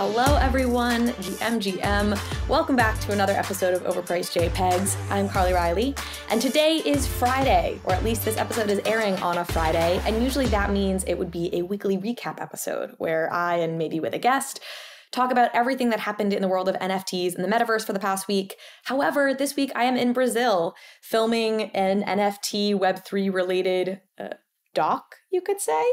Hello everyone, GM. Welcome back to another episode of Overpriced JPEGs. I'm Carly Riley, and today is Friday, or at least this episode is airing on a Friday, and usually that means it would be a weekly recap episode where I, and maybe with a guest, talk about everything that happened in the world of NFTs and the metaverse for the past week. However, this week I am in Brazil filming an NFT Web3 related doc, you could say.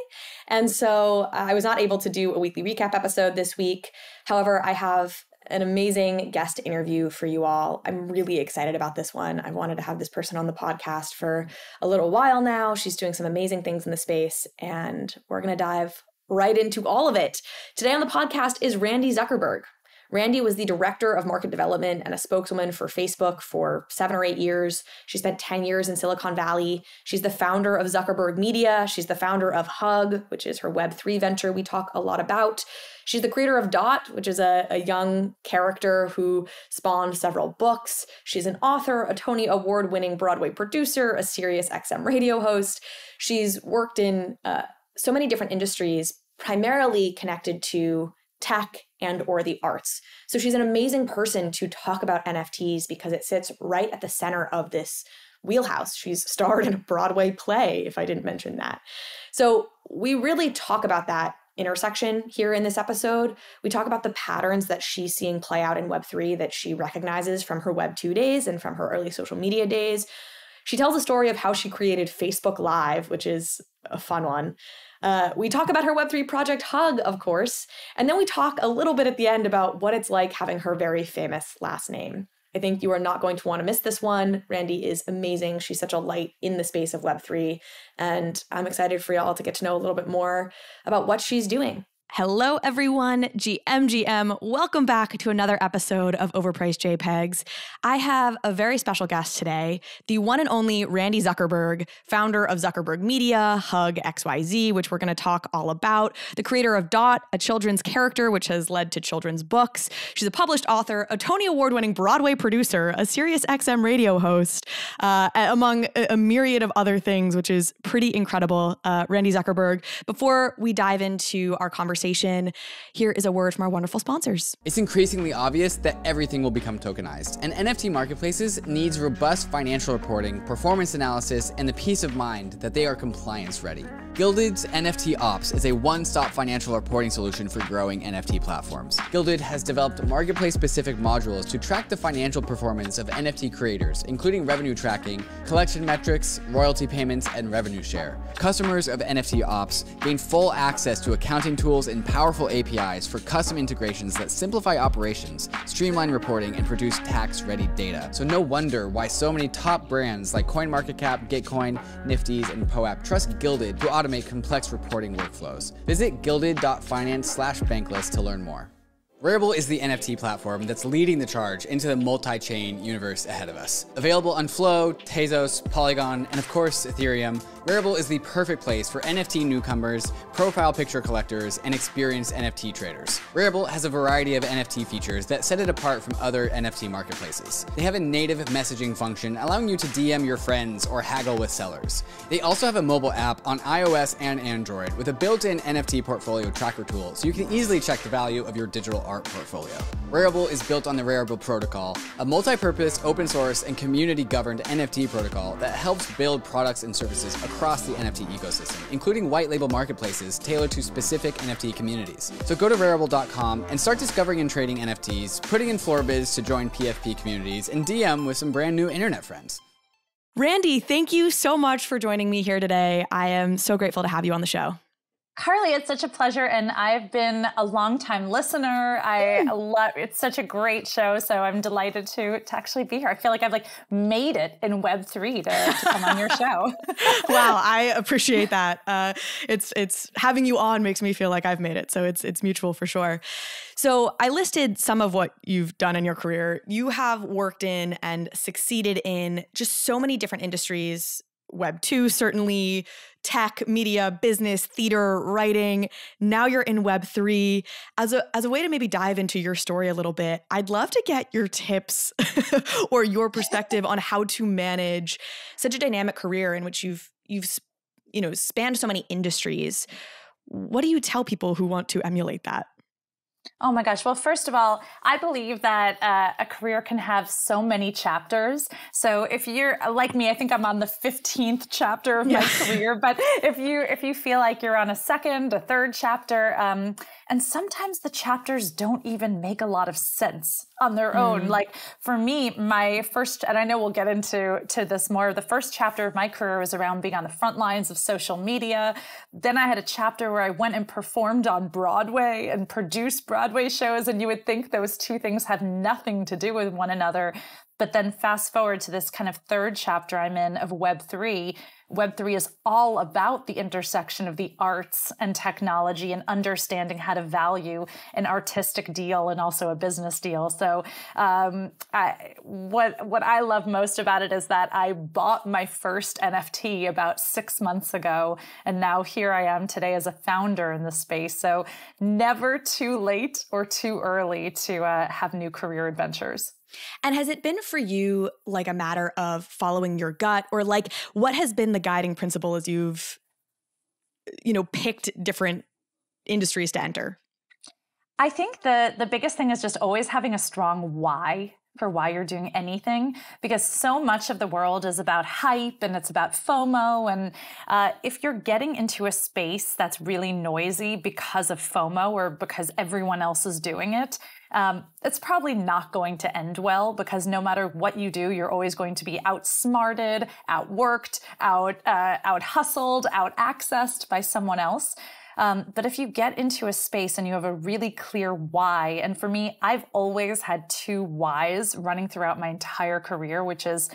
And so I was not able to do a weekly recap episode this week. However, I have an amazing guest interview for you all. I'm really excited about this one. I wanted to have this person on the podcast for a little while now. She's doing some amazing things in the space, and we're going to dive right into all of it. Today on the podcast is Randi Zuckerberg. Randi was the director of market development and a spokeswoman for Facebook for 7 or 8 years. She spent 10 years in Silicon Valley. She's the founder of Zuckerberg Media. She's the founder of Hug, which is her Web3 venture we talk a lot about. She's the creator of Dot, which is a young character who spawned several books. She's an author, a Tony Award-winning Broadway producer, a Sirius XM radio host. She's worked in so many different industries, primarily connected to tech and or the arts. So she's an amazing person to talk about NFTs because it sits right at the center of this wheelhouse. She's starred in a Broadway play, if I didn't mention that. So we really talk about that intersection here in this episode. We talk about the patterns that she's seeing play out in Web3 that she recognizes from her Web2 days and from her early social media days. She tells a story of how she created Facebook Live, which is a fun one. We talk about her Web3 project Hug, of course, and then we talk a little bit at the end about what it's like having her very famous last name. I think you are not going to want to miss this one. Randi is amazing. She's such a light in the space of Web3, and I'm excited for y'all to get to know a little bit more about what she's doing. Hello, everyone. GM. Welcome back to another episode of Overpriced JPEGs. I have a very special guest today, the one and only Randi Zuckerberg, founder of Zuckerberg Media, Hug XYZ, which we're going to talk all about, the creator of Dot, a children's character, which has led to children's books. She's a published author, a Tony Award-winning Broadway producer, a Sirius XM radio host, among a myriad of other things, which is pretty incredible. Randi Zuckerberg. Before we dive into our conversation, here is a word from our wonderful sponsors. It's increasingly obvious that everything will become tokenized, and NFT marketplaces needs robust financial reporting, performance analysis, and the peace of mind that they are compliance ready. GILDED's NFT Ops is a one-stop financial reporting solution for growing NFT platforms. GILDED has developed marketplace-specific modules to track the financial performance of NFT creators, including revenue tracking, collection metrics, royalty payments, and revenue share. Customers of NFT Ops gain full access to accounting tools and powerful APIs for custom integrations that simplify operations, streamline reporting, and produce tax-ready data. So no wonder why so many top brands like CoinMarketCap, Gitcoin, Nifty's, and POAP trust GILDED to automate complex reporting workflows. Visit gilded.finance/bankless to learn more. RARIBLE is the NFT platform that's leading the charge into the multi-chain universe ahead of us. Available on Flow, Tezos, Polygon, and of course Ethereum, RARIBLE is the perfect place for NFT newcomers, profile picture collectors, and experienced NFT traders. RARIBLE has a variety of NFT features that set it apart from other NFT marketplaces. They have a native messaging function allowing you to DM your friends or haggle with sellers. They also have a mobile app on iOS and Android with a built-in NFT portfolio tracker tool, so you can easily check the value of your digital art portfolio. RARIBLE is built on the RARIBLE protocol, a multi-purpose, open source, and community-governed NFT protocol that helps build products and services across the NFT ecosystem, including white label marketplaces tailored to specific NFT communities. So go to rarible.com and start discovering and trading NFTs, putting in floor bids to join PFP communities, and DM with some brand new internet friends. Randi, thank you so much for joining me here today. I am so grateful to have you on the show. Carly, it's such a pleasure, and I've been a longtime listener. I love it's such a great show, so I'm delighted to actually be here. I feel like I've made it in Web3 to come on your show. Wow, I appreciate that. It's having you on makes me feel like I've made it, so it's mutual for sure. So I listed some of what you've done in your career. You have worked in and succeeded in just so many different industries. Web 2, certainly, tech, media, business, theater, writing. Now you're in Web 3. As a way to maybe dive into your story a little bit, I'd love to get your tips or your perspective on how to manage such a dynamic career in which you've spanned so many industries. What do you tell people who want to emulate that? Oh my gosh. Well, first of all, I believe that a career can have so many chapters. So if you're like me, I think I'm on the 15th chapter of my career. But if you feel like you're on a second, a third chapter, and sometimes the chapters don't even make a lot of sense on their own. Like for me, my first, and I know we'll get into this more, the first chapter of my career was around being on the front lines of social media. Then I had a chapter where I went and performed on Broadway and produced Broadway shows. And you would think those two things have nothing to do with one another. But then fast forward to this kind of third chapter I'm in of Web3. Web3 is all about the intersection of the arts and technology and understanding how to value an artistic deal and also a business deal. So what I love most about it is that I bought my first NFT about 6 months ago, and now here I am today as a founder in the space. So never too late or too early to have new career adventures. And has it been for you like a matter of following your gut, or like what has been the guiding principle as you've, picked different industries to enter? I think the biggest thing is just always having a strong why for why you're doing anything, because so much of the world is about hype and it's about FOMO. And if you're getting into a space that's really noisy because of FOMO or because everyone else is doing it, it's probably not going to end well, because no matter what you do, you're always going to be outsmarted, outworked, out hustled, out accessed by someone else. But if you get into a space and you have a really clear why, and for me, I've always had two whys running throughout my entire career, which is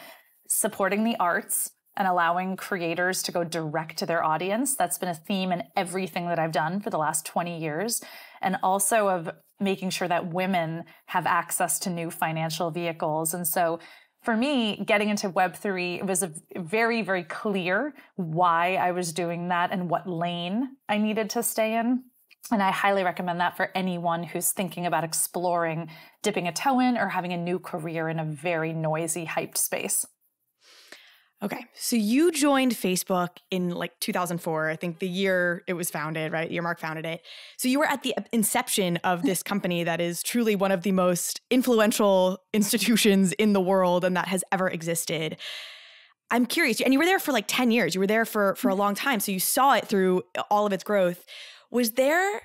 supporting the arts and allowing creators to go direct to their audience. That's been a theme in everything that I've done for the last 20 years. And also of making sure that women have access to new financial vehicles. And so for me, getting into Web3, it was a very, very clear why I was doing that and what lane I needed to stay in. And I highly recommend that for anyone who's thinking about exploring, dipping a toe in, or having a new career in a very noisy, hyped space. Okay, so you joined Facebook in like 2004, I think the year it was founded, right? The year Mark founded it. So you were at the inception of this company that is truly one of the most influential institutions in the world and that has ever existed. I'm curious, and you were there for like 10 years. You were there for a long time. So you saw it through all of its growth. Was there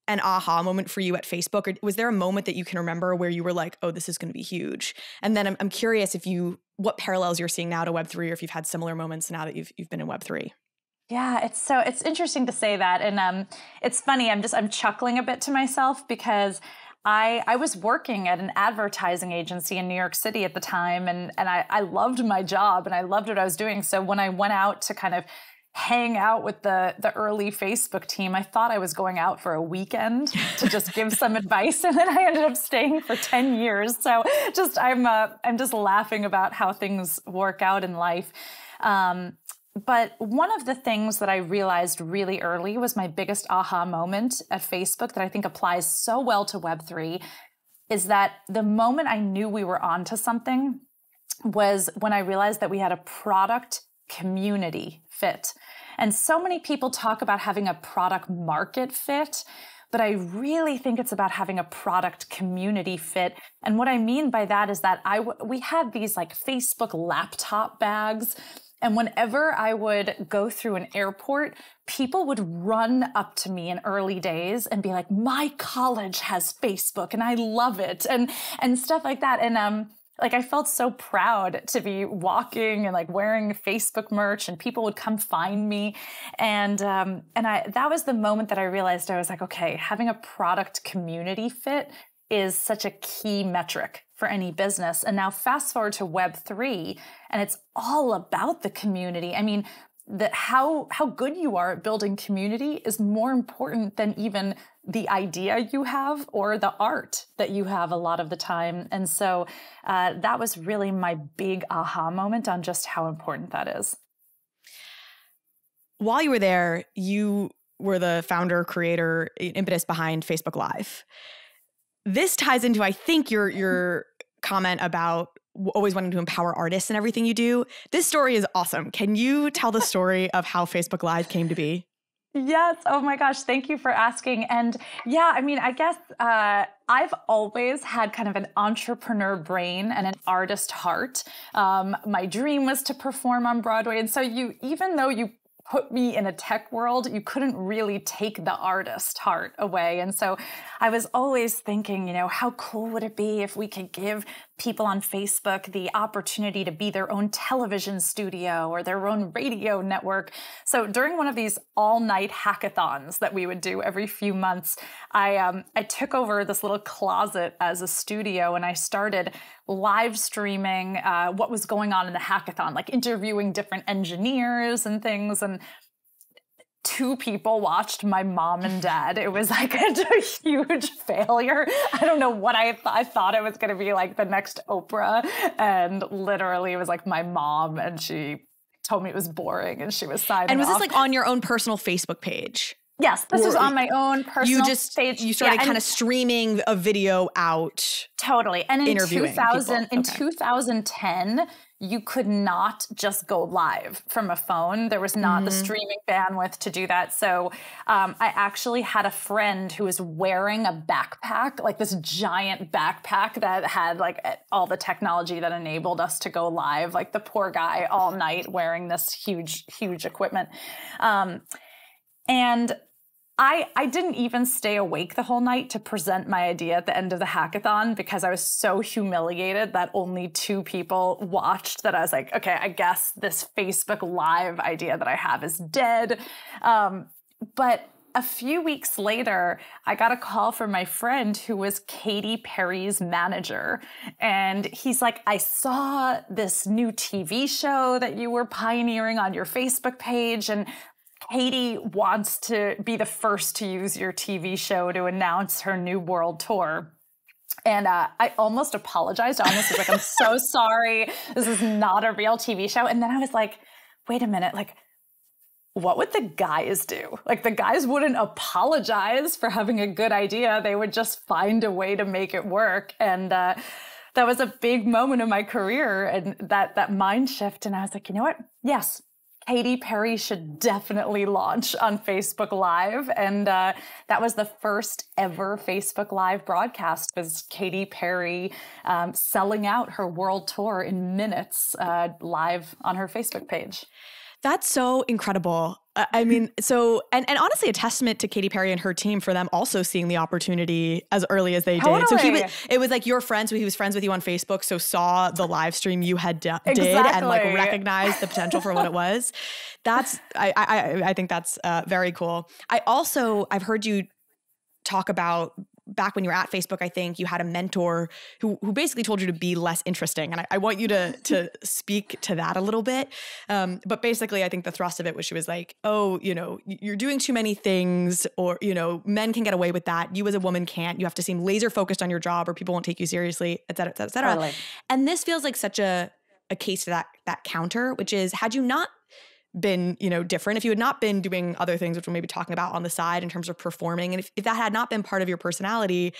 an aha moment for you at Facebook? Or was there a moment that you can remember where you were like, oh, this is going to be huge? And then I'm curious what parallels you're seeing now to Web3, or if you've had similar moments now that you've been in Web3. Yeah, it's interesting to say that. And it's funny, I'm chuckling a bit to myself because I was working at an advertising agency in New York City at the time, and I loved my job and I loved what I was doing. So when I went out to kind of hang out with the early Facebook team, I thought I was going out for a weekend to just give some advice, and then I ended up staying for 10 years. So I'm just laughing about how things work out in life. But one of the things that I realized really early was my biggest aha moment at Facebook that I think applies so well to Web3 is that the moment I knew we were onto something was when I realized that we had a product community fit. And so many people talk about having a product market fit, but I really think it's about having a product community fit. And what I mean by that is that we had these like Facebook laptop bags. And whenever I would go through an airport, people would run up to me in early days and be like, my college has Facebook and I love it, and stuff like that. And like I felt so proud to be walking and like wearing Facebook merch, and people would come find me. And that was the moment that I realized I was like, okay, having a product community fit is such a key metric for any business. And now fast forward to Web3, and it's all about the community. I mean, how good you are at building community is more important than even the idea you have or the art that you have a lot of the time. And so that was really my big aha moment on just how important that is. While you were there, you were the founder, creator, impetus behind Facebook Live. This ties into, I think, your comment about always wanting to empower artists in everything you do. This story is awesome. Can you tell the story of how Facebook Live came to be? Yes. Oh my gosh. Thank you for asking. And yeah, I mean, I guess I've always had kind of an entrepreneur brain and an artist heart. My dream was to perform on Broadway. And so even though you put me in a tech world, you couldn't really take the artist heart away. And so I was always thinking, how cool would it be if we could give people on Facebook the opportunity to be their own television studio or their own radio network. So during one of these all-night hackathons that we would do every few months, I took over this little closet as a studio, and I started live streaming what was going on in the hackathon, like interviewing different engineers and things. And 2 people watched, my mom and dad. It was like a huge failure. I don't know what I thought it was going to be like the next Oprah. And literally it was like my mom, and she told me it was boring and she was signing off. And was this like on your own personal Facebook page? Yes, this was on my own personal page. You started kind of streaming a video out. Totally. And in 2010, you could not just go live from a phone. There was not the streaming bandwidth to do that. So I actually had a friend who was wearing a backpack, like this giant backpack that had like all the technology that enabled us to go live, like the poor guy all night wearing this huge, huge equipment. And I didn't even stay awake the whole night to present my idea at the end of the hackathon because I was so humiliated that only 2 people watched that I was like, okay, I guess this Facebook Live idea that I have is dead. But a few weeks later, I got a call from my friend who was Katy Perry's manager. And he's like, I saw this new TV show that you were pioneering on your Facebook page, and Katy wants to be the first to use your TV show to announce her new world tour. And I almost apologized. I almost was like, I'm so sorry. This is not a real TV show. And then I was like, wait a minute, like, what would the guys do? Like, the guys wouldn't apologize for having a good idea. They would just find a way to make it work. And that was a big moment in my career, and that mind shift. And I was like, you know what? Yes. Katy Perry should definitely launch on Facebook Live. And that was the first ever Facebook Live broadcast, was Katy Perry selling out her world tour in minutes live on her Facebook page. That's so incredible. I mean, and honestly, a testament to Katy Perry and her team for them also seeing the opportunity as early as they did. So it was like your friend, so he was friends with you on Facebook, so saw the live stream you had did and like recognized the potential for what it was. I think that's very cool. I've heard you talk about back when you were at Facebook, I think you had a mentor who basically told you to be less interesting. And I want you to speak to that a little bit. But basically, I think the thrust of it was she was like, oh, you're doing too many things, or, men can get away with that. You as a woman can't. You have to seem laser focused on your job or people won't take you seriously, et cetera, et cetera, et cetera. Totally. And this feels like such a case to that counter, which is, had you not been, different, if you had not been doing other things, which we'll maybe talking about on the side in terms of performing, and if that had not been part of your personality,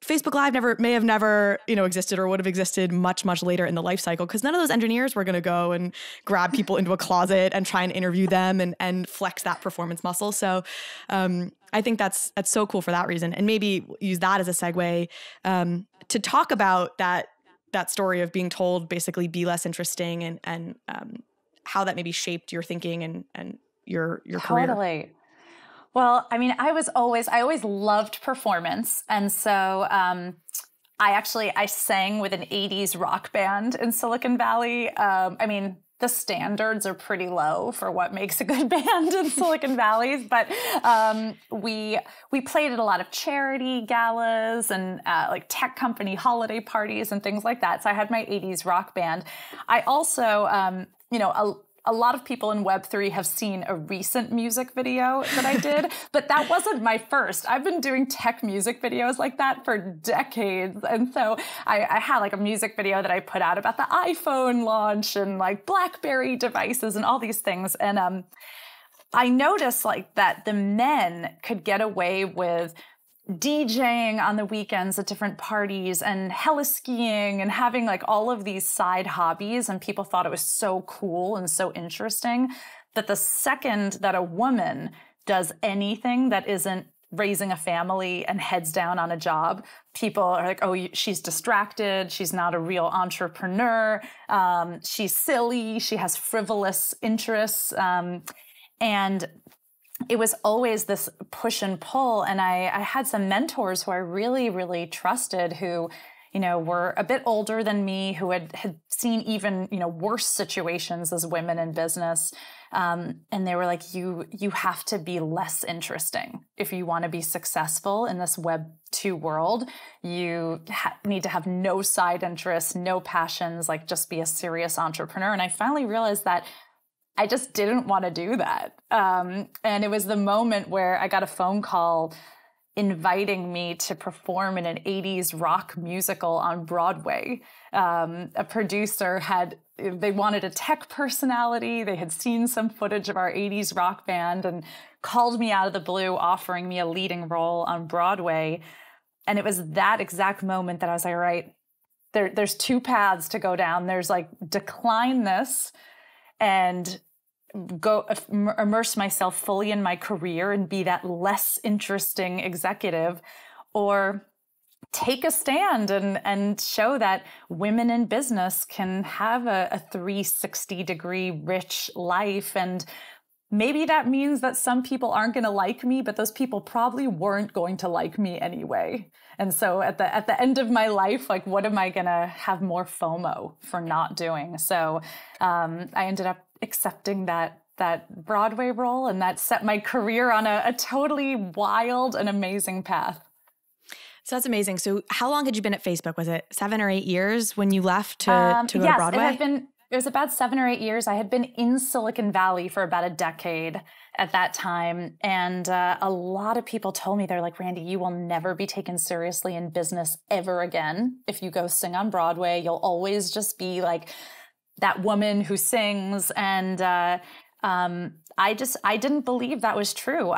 Facebook Live may have never, existed, or would have existed much, much later in the life cycle, because none of those engineers were going to go and grab people into a closet and try and interview them and flex that performance muscle. So I think that's so cool for that reason. And maybe use that as a segue to talk about that story of being told basically be less interesting, and how that maybe shaped your thinking and your career. Totally. Well, I mean, I always loved performance. And so I sang with an 80s rock band in Silicon Valley. I mean, the standards are pretty low for what makes a good band in Silicon Valley, but we played at a lot of charity galas and like tech company holiday parties and things like that. So I had my 80s rock band. I also, a lot of people in Web3 have seen a recent music video that I did, but that wasn't my first. I've been doing tech music videos like that for decades. And so I had like a music video that I put out about the iPhone launch and like BlackBerry devices and all these things. And I noticed like that the men could get away with DJing on the weekends at different parties and heli-skiing and having like all of these side hobbies, and people thought it was so cool and so interesting that the second that a woman does anything that isn't raising a family and heads down on a job, people are like, oh, she's distracted. She's not a real entrepreneur. She's silly. She has frivolous interests. And it was always this push and pull. And I had some mentors who I really, really trusted who, were a bit older than me, who had seen even, worse situations as women in business. And they were like, you have to be less interesting. If you want to be successful in this Web 2 world, you need to have no side interests, no passions, like just be a serious entrepreneur. And I finally realized that I just didn't want to do that. And it was the moment where I got a phone call inviting me to perform in an 80s rock musical on Broadway. A producer they wanted a tech personality. They had seen some footage of our 80s rock band and called me out of the blue, offering me a leading role on Broadway. And it was that exact moment that I was like, all right, there's two paths to go down. There's like, decline this and go immerse myself fully in my career and be that less interesting executive, or take a stand and show that women in business can have a 360-degree rich life. And maybe that means that some people aren't going to like me, but those people probably weren't going to like me anyway. And so at the end of my life, like, what am I going to have more FOMO for not doing? So I ended up accepting that Broadway role, and that set my career on a totally wild and amazing path. So that's amazing. So how long had you been at Facebook? Was it 7 or 8 years when you left to go to Broadway? Yes, it was about 7 or 8 years. I had been in Silicon Valley for about a decade at that time. And a lot of people told me, they're like, Randi, you will never be taken seriously in business ever again. If you go sing on Broadway, you'll always just be like that woman who sings. And I didn't believe that was true.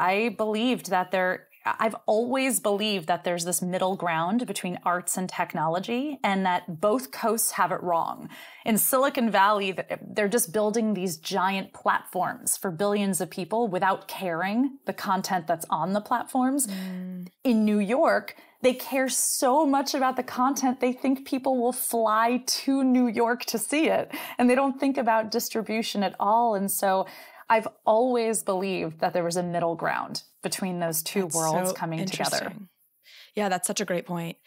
I've always believed that there's this middle ground between arts and technology, and that both coasts have it wrong. In Silicon Valley, they're just building these giant platforms for billions of people without caring the content that's on the platforms. In New York, they care so much about the content, they think people will fly to New York to see it, and they don't think about distribution at all. And so I've always believed that there was a middle ground between those two worlds coming together. Yeah, that's such a great point.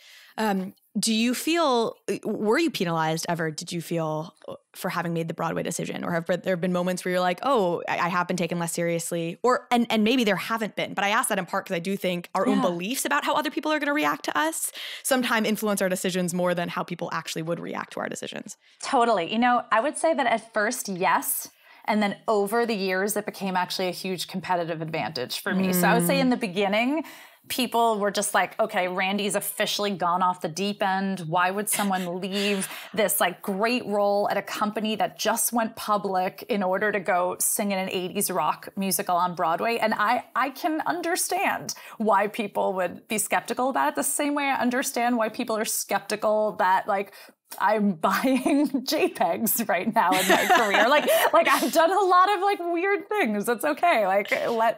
Do you feel, were you penalized ever, did you feel, for having made the Broadway decision? Or have there been moments where you're like, oh, I have been taken less seriously? And maybe there haven't been. But I ask that in part because I do think our own beliefs about how other people are going to react to us sometimes influence our decisions more than how people actually would react to our decisions. Totally. I would say that at first, yes. And then over the years, it became actually a huge competitive advantage for me. So I would say in the beginning, people were just like, okay, Randi's officially gone off the deep end. Why would someone leave this like great role at a company that just went public in order to go sing in an 80s rock musical on Broadway? And I can understand why people would be skeptical about it, the same way I understand why people are skeptical that like I'm buying JPEGs right now in my career. Like I've done a lot of like weird things. It's okay. Like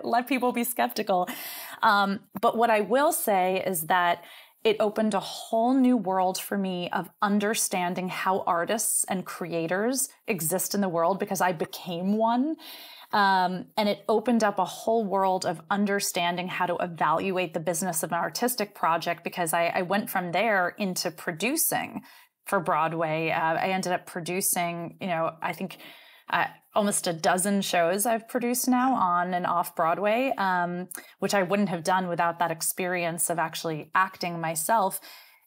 let people be skeptical. But what I will say is that it opened a whole new world for me of understanding how artists and creators exist in the world, because I became one. And it opened up a whole world of understanding how to evaluate the business of an artistic project, because I went from there into producing for Broadway. I ended up producing, I think almost a dozen shows I've produced now on and off Broadway, which I wouldn't have done without that experience of actually acting myself.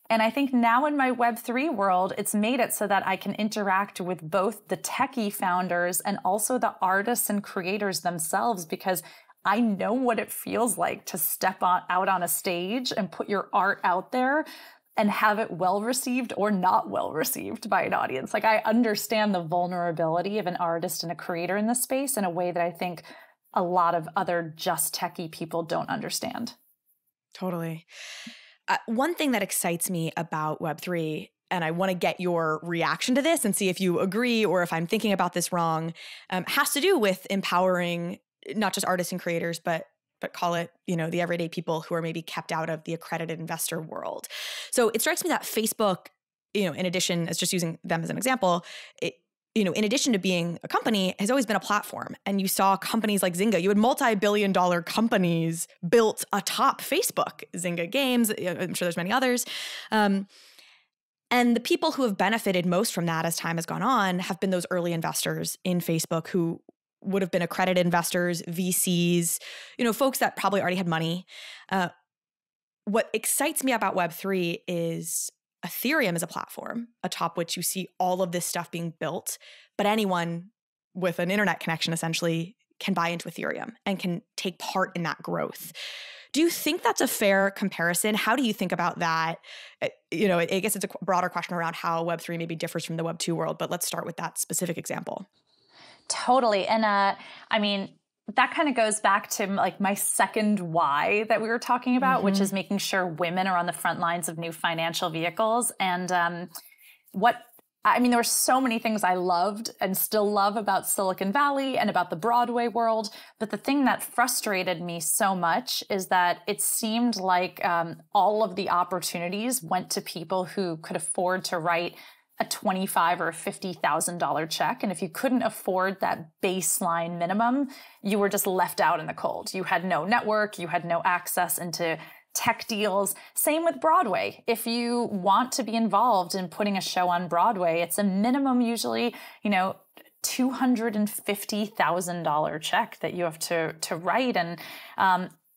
And I think now in my Web3 world, it's made it so that I can interact with both the techie founders and also the artists and creators themselves, because I know what it feels like to step out on a stage and put your art out there and have it well received or not well received by an audience. Like, I understand the vulnerability of an artist and a creator in this space in a way that I think a lot of other just techie people don't understand. Totally. One thing that excites me about Web3, and I want to get your reaction to this and see if you agree or if I'm thinking about this wrong, has to do with empowering not just artists and creators, but but call it, the everyday people who are maybe kept out of the accredited investor world. So it strikes me that Facebook, in addition, as just using them as an example, in addition to being a company, has always been a platform. And you saw companies like Zynga. You had multi-billion-dollar companies built atop Facebook. Zynga Games, I'm sure there's many others. And the people who have benefited most from that as time has gone on have been those early investors in Facebook who would have been accredited investors, VCs, folks that probably already had money. What excites me about Web3 is Ethereum is a platform atop which you see all of this stuff being built, but anyone with an internet connection essentially can buy into Ethereum and can take part in that growth. Do you think that's a fair comparison? How do you think about that? I guess it's a broader question around how Web3 maybe differs from the Web2 world, but let's start with that specific example. Totally. And that kind of goes back to like my second why that we were talking about, which is making sure women are on the front lines of new financial vehicles. And there were so many things I loved and still love about Silicon Valley and about the Broadway world. But the thing that frustrated me so much is that it seemed like all of the opportunities went to people who could afford to write a $25,000 or $50,000 check. And if you couldn't afford that baseline minimum, you were just left out in the cold. You had no network, you had no access into tech deals. Same with Broadway. If you want to be involved in putting a show on Broadway, it's a minimum usually, $250,000 check that you have to write. And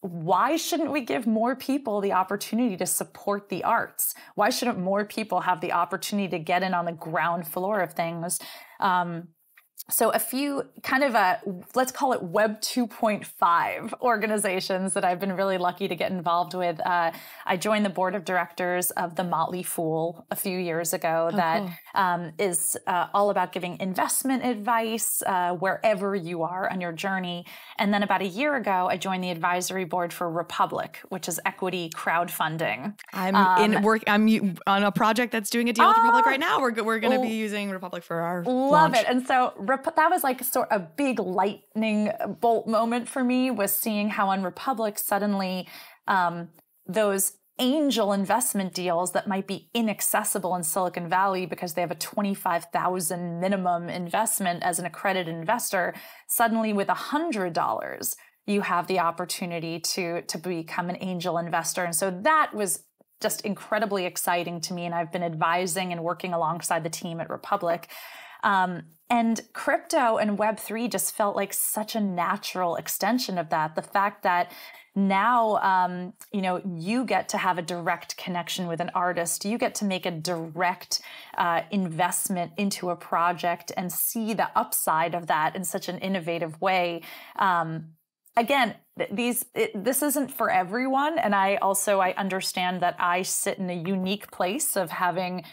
why shouldn't we give more people the opportunity to support the arts? Why shouldn't more people have the opportunity to get in on the ground floor of things? So a few kind of let's call it Web 2.5 organizations that I've been really lucky to get involved with. I joined the board of directors of the Motley Fool a few years ago is all about giving investment advice wherever you are on your journey. And then about a year ago, I joined the advisory board for Republic, which is equity crowdfunding. I'm on a project that's doing a deal with Republic right now. We're going to be using Republic for our launch. It. And so that was like sort of a big lightning bolt moment for me, was seeing how on Republic suddenly those angel investment deals that might be inaccessible in Silicon Valley because they have a $25,000 minimum investment as an accredited investor, suddenly with $100, you have the opportunity to become an angel investor. And so that was just incredibly exciting to me. And I've been advising and working alongside the team at Republic. And crypto and Web3 just felt like such a natural extension of that. The fact that now, you get to have a direct connection with an artist. You get to make a direct investment into a project and see the upside of that in such an innovative way. Again, this isn't for everyone. And I understand that I sit in a unique place of having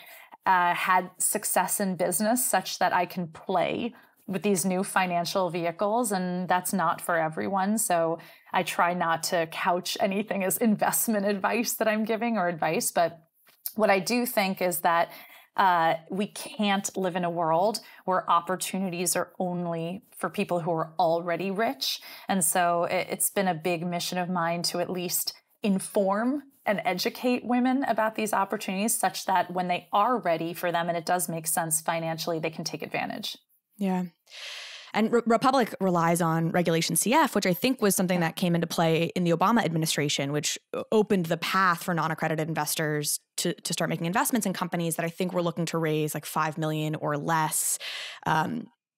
had success in business such that I can play with these new financial vehicles, and that's not for everyone. So I try not to couch anything as investment advice that I'm giving or advice. But what I do think is that we can't live in a world where opportunities are only for people who are already rich. And so it's been a big mission of mine to at least inform and educate women about these opportunities such that when they are ready for them and it does make sense financially, they can take advantage. Yeah. And Republic relies on Regulation CF, which I think was something that came into play in the Obama administration, which opened the path for non-accredited investors to start making investments in companies that I think were looking to raise like $5 million or less.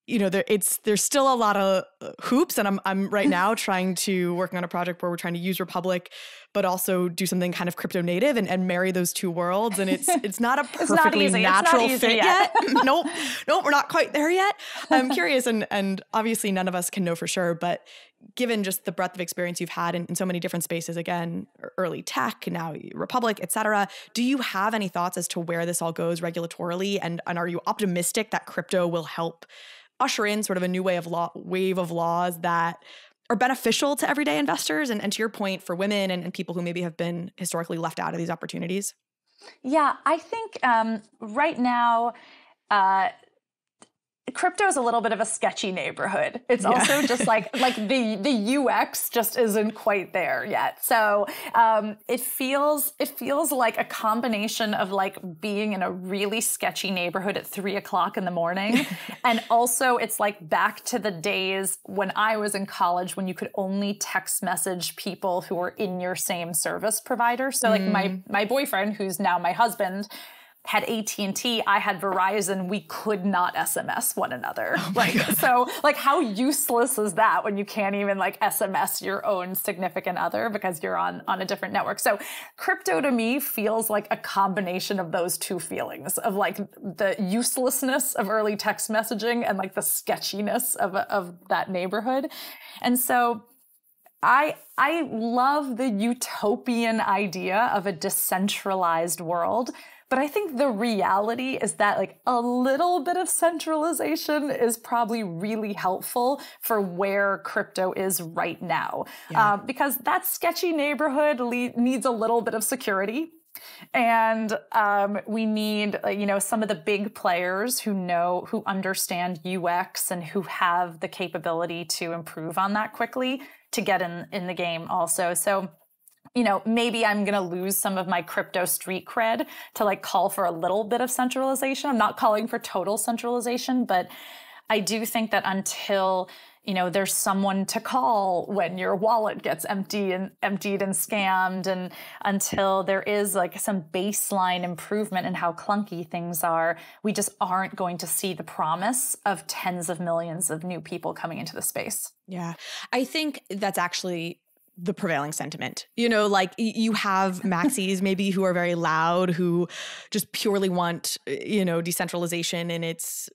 There's still a lot of hoops, and I'm right now working on a project where we're trying to use Republic, but also do something kind of crypto native and marry those two worlds. And it's not a perfectly natural fit yet. Nope, we're not quite there yet. I'm curious, and obviously none of us can know for sure, but given just the breadth of experience you've had in so many different spaces, again, early tech, now Republic, et cetera, do you have any thoughts as to where this all goes regulatorily? And are you optimistic that crypto will help usher in sort of a new wave of laws that are beneficial to everyday investors and to your point, for women and people who maybe have been historically left out of these opportunities? Yeah, I think right now, crypto is a little bit of a sketchy neighborhood. It's also just like the UX just isn't quite there yet. So it feels like a combination of like being in a really sketchy neighborhood at 3 o'clock in the morning. And also it's like back to the days when I was in college when you could only text message people who were in your same service provider. So like my boyfriend, who's now my husband, had AT&T, I had Verizon, we could not SMS one another. So like how useless is that when you can't even like SMS your own significant other because you're on a different network? So crypto to me feels like a combination of those two feelings of like the uselessness of early text messaging and like the sketchiness of that neighborhood. And so I love the utopian idea of a decentralized world. But I think the reality is that like a little bit of centralization is probably really helpful for where crypto is right now. Because that sketchy neighborhood needs a little bit of security. And we need, some of the big players who understand UX and who have the capability to improve on that quickly to get in the game also. So maybe I'm going to lose some of my crypto street cred to like call for a little bit of centralization. I'm not calling for total centralization, but I do think that until, there's someone to call when your wallet gets emptied and scammed, and until there is like some baseline improvement in how clunky things are, we just aren't going to see the promise of tens of millions of new people coming into the space. Yeah. I think that's actually the prevailing sentiment. Like you have maxis maybe who are very loud, who just purely want, decentralization in its,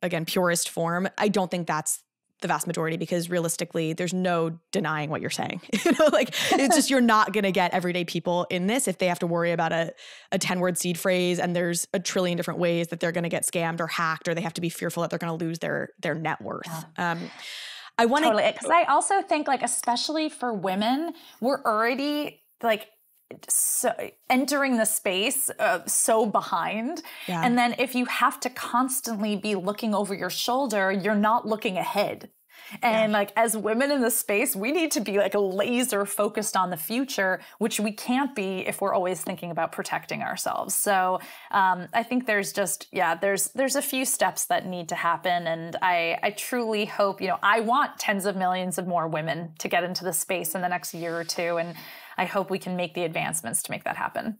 again, purest form. I don't think that's the vast majority because realistically, there's no denying what you're saying. It's just you're not going to get everyday people in this if they have to worry about a 10-word seed phrase and there's a trillion different ways that they're going to get scammed or hacked, or they have to be fearful that they're going to lose their net worth. Yeah. I want to, totally, because I also think like, especially for women, we're already like so entering the space so behind. Yeah. And then if you have to constantly be looking over your shoulder, you're not looking ahead. And like as women in the space, we need to be like laser focused on the future, which we can't be if we're always thinking about protecting ourselves. So I think there's just, there's a few steps that need to happen. And I truly hope, I want tens of millions of more women to get into the space in the next year or two. And I hope we can make the advancements to make that happen.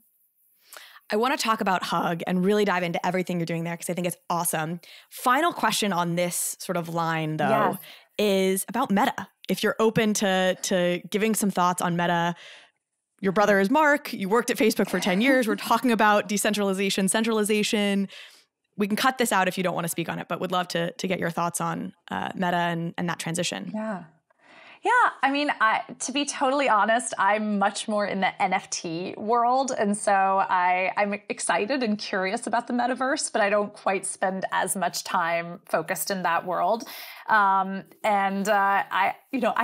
I want to talk about Hug and really dive into everything you're doing there because I think it's awesome. Final question on this sort of line, though, is about Meta. If you're open to giving some thoughts on Meta, your brother is Mark. You worked at Facebook for 10 years. We're talking about decentralization, centralization. We can cut this out if you don't want to speak on it, but would love to get your thoughts on Meta and that transition. Yeah, I mean, to be totally honest, I'm much more in the NFT world. And so I'm excited and curious about the metaverse, but I don't quite spend as much time focused in that world. I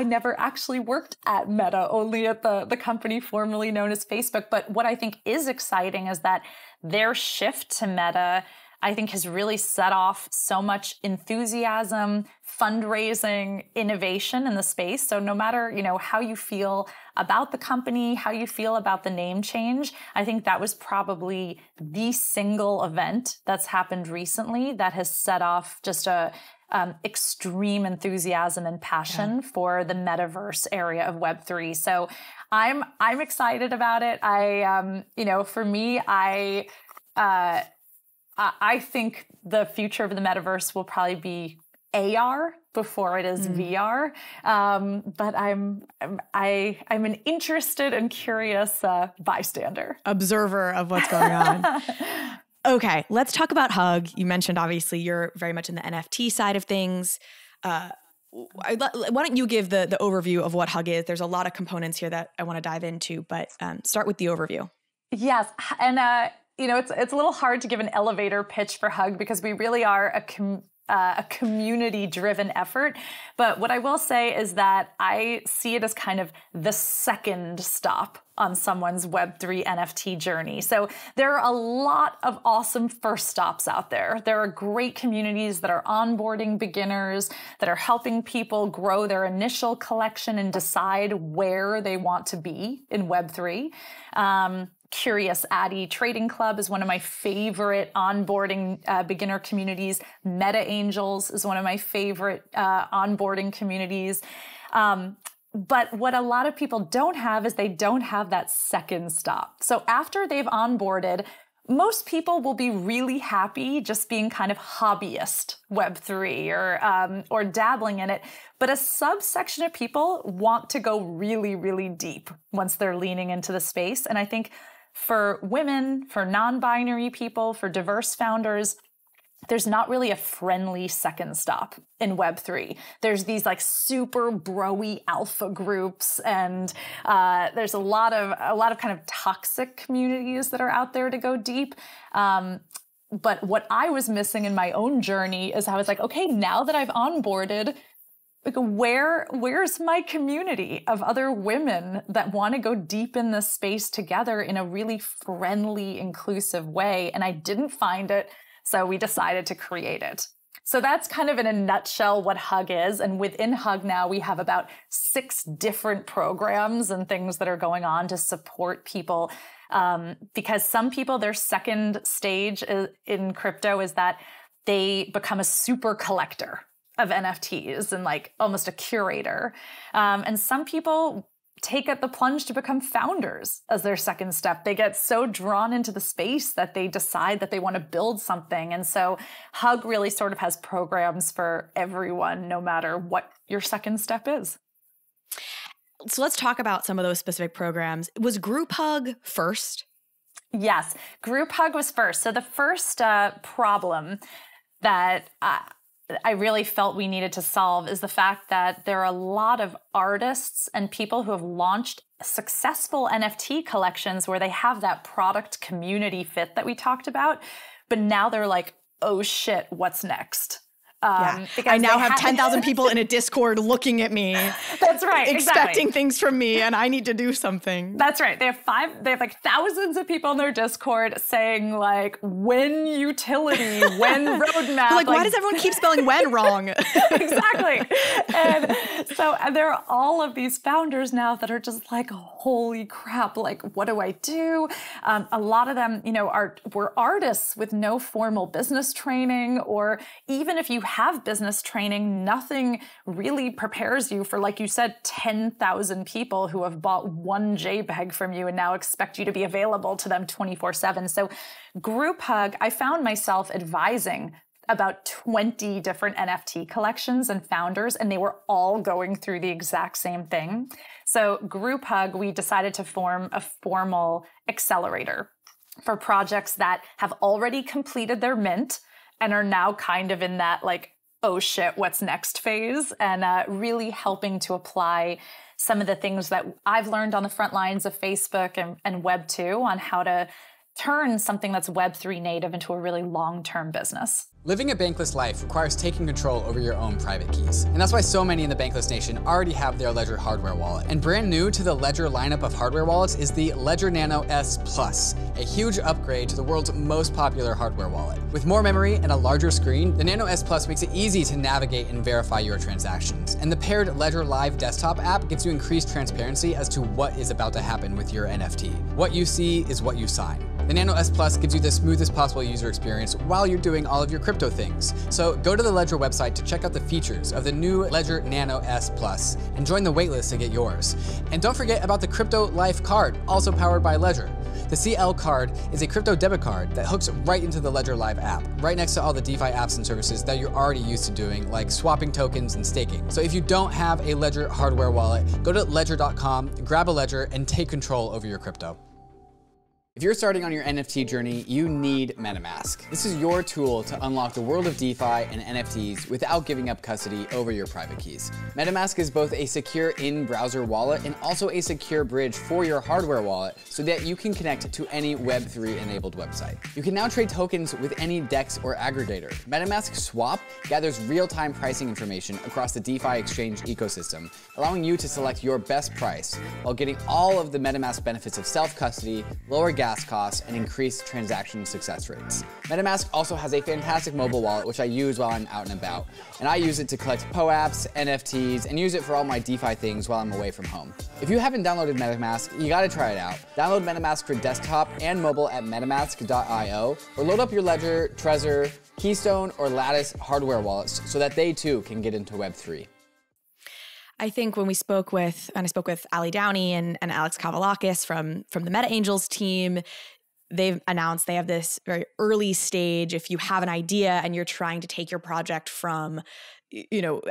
never actually worked at Meta, only at the company formerly known as Facebook. But what I think is exciting is that their shift to Meta, I think, has really set off so much enthusiasm, fundraising, innovation in the space. So no matter, how you feel about the company, how you feel about the name change, I think that was probably the single event that's happened recently that has set off just a extreme enthusiasm and passion for the metaverse area of Web3. So I'm excited about it. For me, I think the future of the metaverse will probably be AR before it is VR. But I'm an interested and curious bystander. Observer of what's going on. Okay, let's talk about Hug. You mentioned, obviously, you're very much in the NFT side of things. Why don't you give the overview of what Hug is? There's a lot of components here that I want to dive into, but start with the overview. Yes, and it's a little hard to give an elevator pitch for Hug because we really are a community-driven effort. But what I will say is that I see it as kind of the second stop on someone's Web3 NFT journey. So there are a lot of awesome first stops out there. There are great communities that are onboarding beginners, that are helping people grow their initial collection and decide where they want to be in Web3. Curious Addy Trading Club is one of my favorite onboarding beginner communities. Meta Angels is one of my favorite onboarding communities. But what a lot of people don't have is they don't have that second stop. So after they've onboarded, most people will be really happy just being kind of hobbyist Web3 or dabbling in it. But a subsection of people want to go really, really deep once they're leaning into the space. And I think for women, for non-binary people, for diverse founders, there's not really a friendly second stop in Web3. There's these like super bro-y alpha groups, and there's a lot of kind of toxic communities that are out there to go deep. But what I was missing in my own journey is I was like, okay, now that I've onboarded, like, where's my community of other women that want to go deep in this space together in a really friendly, inclusive way? And I didn't find it, so we decided to create it. So that's kind of in a nutshell what Hug is. And within Hug now, we have about 6 different programs and things that are going on to support people. Because some people, their second stage in crypto is that they become a super collector of NFTs and like almost a curator. And some people take the plunge to become founders as their second step. They get so drawn into the space that they decide that they want to build something. And so Hug really sort of has programs for everyone, no matter what your second step is. So let's talk about some of those specific programs. Was Group Hug first? Yes, Group Hug was first. So the first problem that I really felt we needed to solve is the fact that there are a lot of artists and people who have launched successful NFT collections where they have that product community fit that we talked about, but now they're like, oh shit, what's next? I now have 10,000 people in a Discord looking at me. That's right. Expecting things from me, and I need to do something. That's right. They have like thousands of people in their Discord saying like, when utility, when roadmap. Like, why does everyone keep spelling when wrong? Exactly. And so there are all of these founders now that are just like, holy crap, like, what do I do? A lot of them, were artists with no formal business training, or even if you have business training, nothing really prepares you for, like you said, 10,000 people who have bought one JPEG from you and now expect you to be available to them 24/7. So Group Hug, I found myself advising about 20 different NFT collections and founders, and they were all going through the exact same thing. So Group Hug, we decided to form a formal accelerator for projects that have already completed their mint and are now kind of in that like, oh shit, what's next phase, and really helping to apply some of the things that I've learned on the front lines of Facebook and Web 2 on how to turn something that's Web3 native into a really long-term business. Living a bankless life requires taking control over your own private keys. And that's why so many in the Bankless Nation already have their Ledger hardware wallet. And brand new to the Ledger lineup of hardware wallets is the Ledger Nano S Plus, a huge upgrade to the world's most popular hardware wallet. With more memory and a larger screen, the Nano S Plus makes it easy to navigate and verify your transactions. And the paired Ledger Live desktop app gives you increased transparency as to what is about to happen with your NFT. What you see is what you sign. The Nano S Plus gives you the smoothest possible user experience while you're doing all of your crypto things. So go to the Ledger website to check out the features of the new Ledger Nano S Plus and join the waitlist to get yours. And don't forget about the Crypto Life card, also powered by Ledger. The CL card is a crypto debit card that hooks right into the Ledger Live app, right next to all the DeFi apps and services that you're already used to doing, like swapping tokens and staking. So if you don't have a Ledger hardware wallet, go to ledger.com, grab a Ledger, and take control over your crypto. If you're starting on your NFT journey, you need MetaMask. This is your tool to unlock the world of DeFi and NFTs without giving up custody over your private keys. MetaMask is both a secure in-browser wallet and also a secure bridge for your hardware wallet so that you can connect to any Web3 enabled website. You can now trade tokens with any DEX or aggregator. MetaMask Swap gathers real-time pricing information across the DeFi exchange ecosystem, allowing you to select your best price while getting all of the MetaMask benefits of self-custody, lower gas costs, and increased transaction success rates. MetaMask also has a fantastic mobile wallet, which I use while I'm out and about. And I use it to collect POAPs, NFTs, and use it for all my DeFi things while I'm away from home. If you haven't downloaded MetaMask, you gotta try it out. Download MetaMask for desktop and mobile at metamask.io, or load up your Ledger, Trezor, Keystone, or Lattice hardware wallets so that they too can get into Web3. I think when I spoke with Ali Downey and Alex Kavalakis from the Meta Angels team, they've announced they have this very early stage. If you have an idea and you're trying to take your project from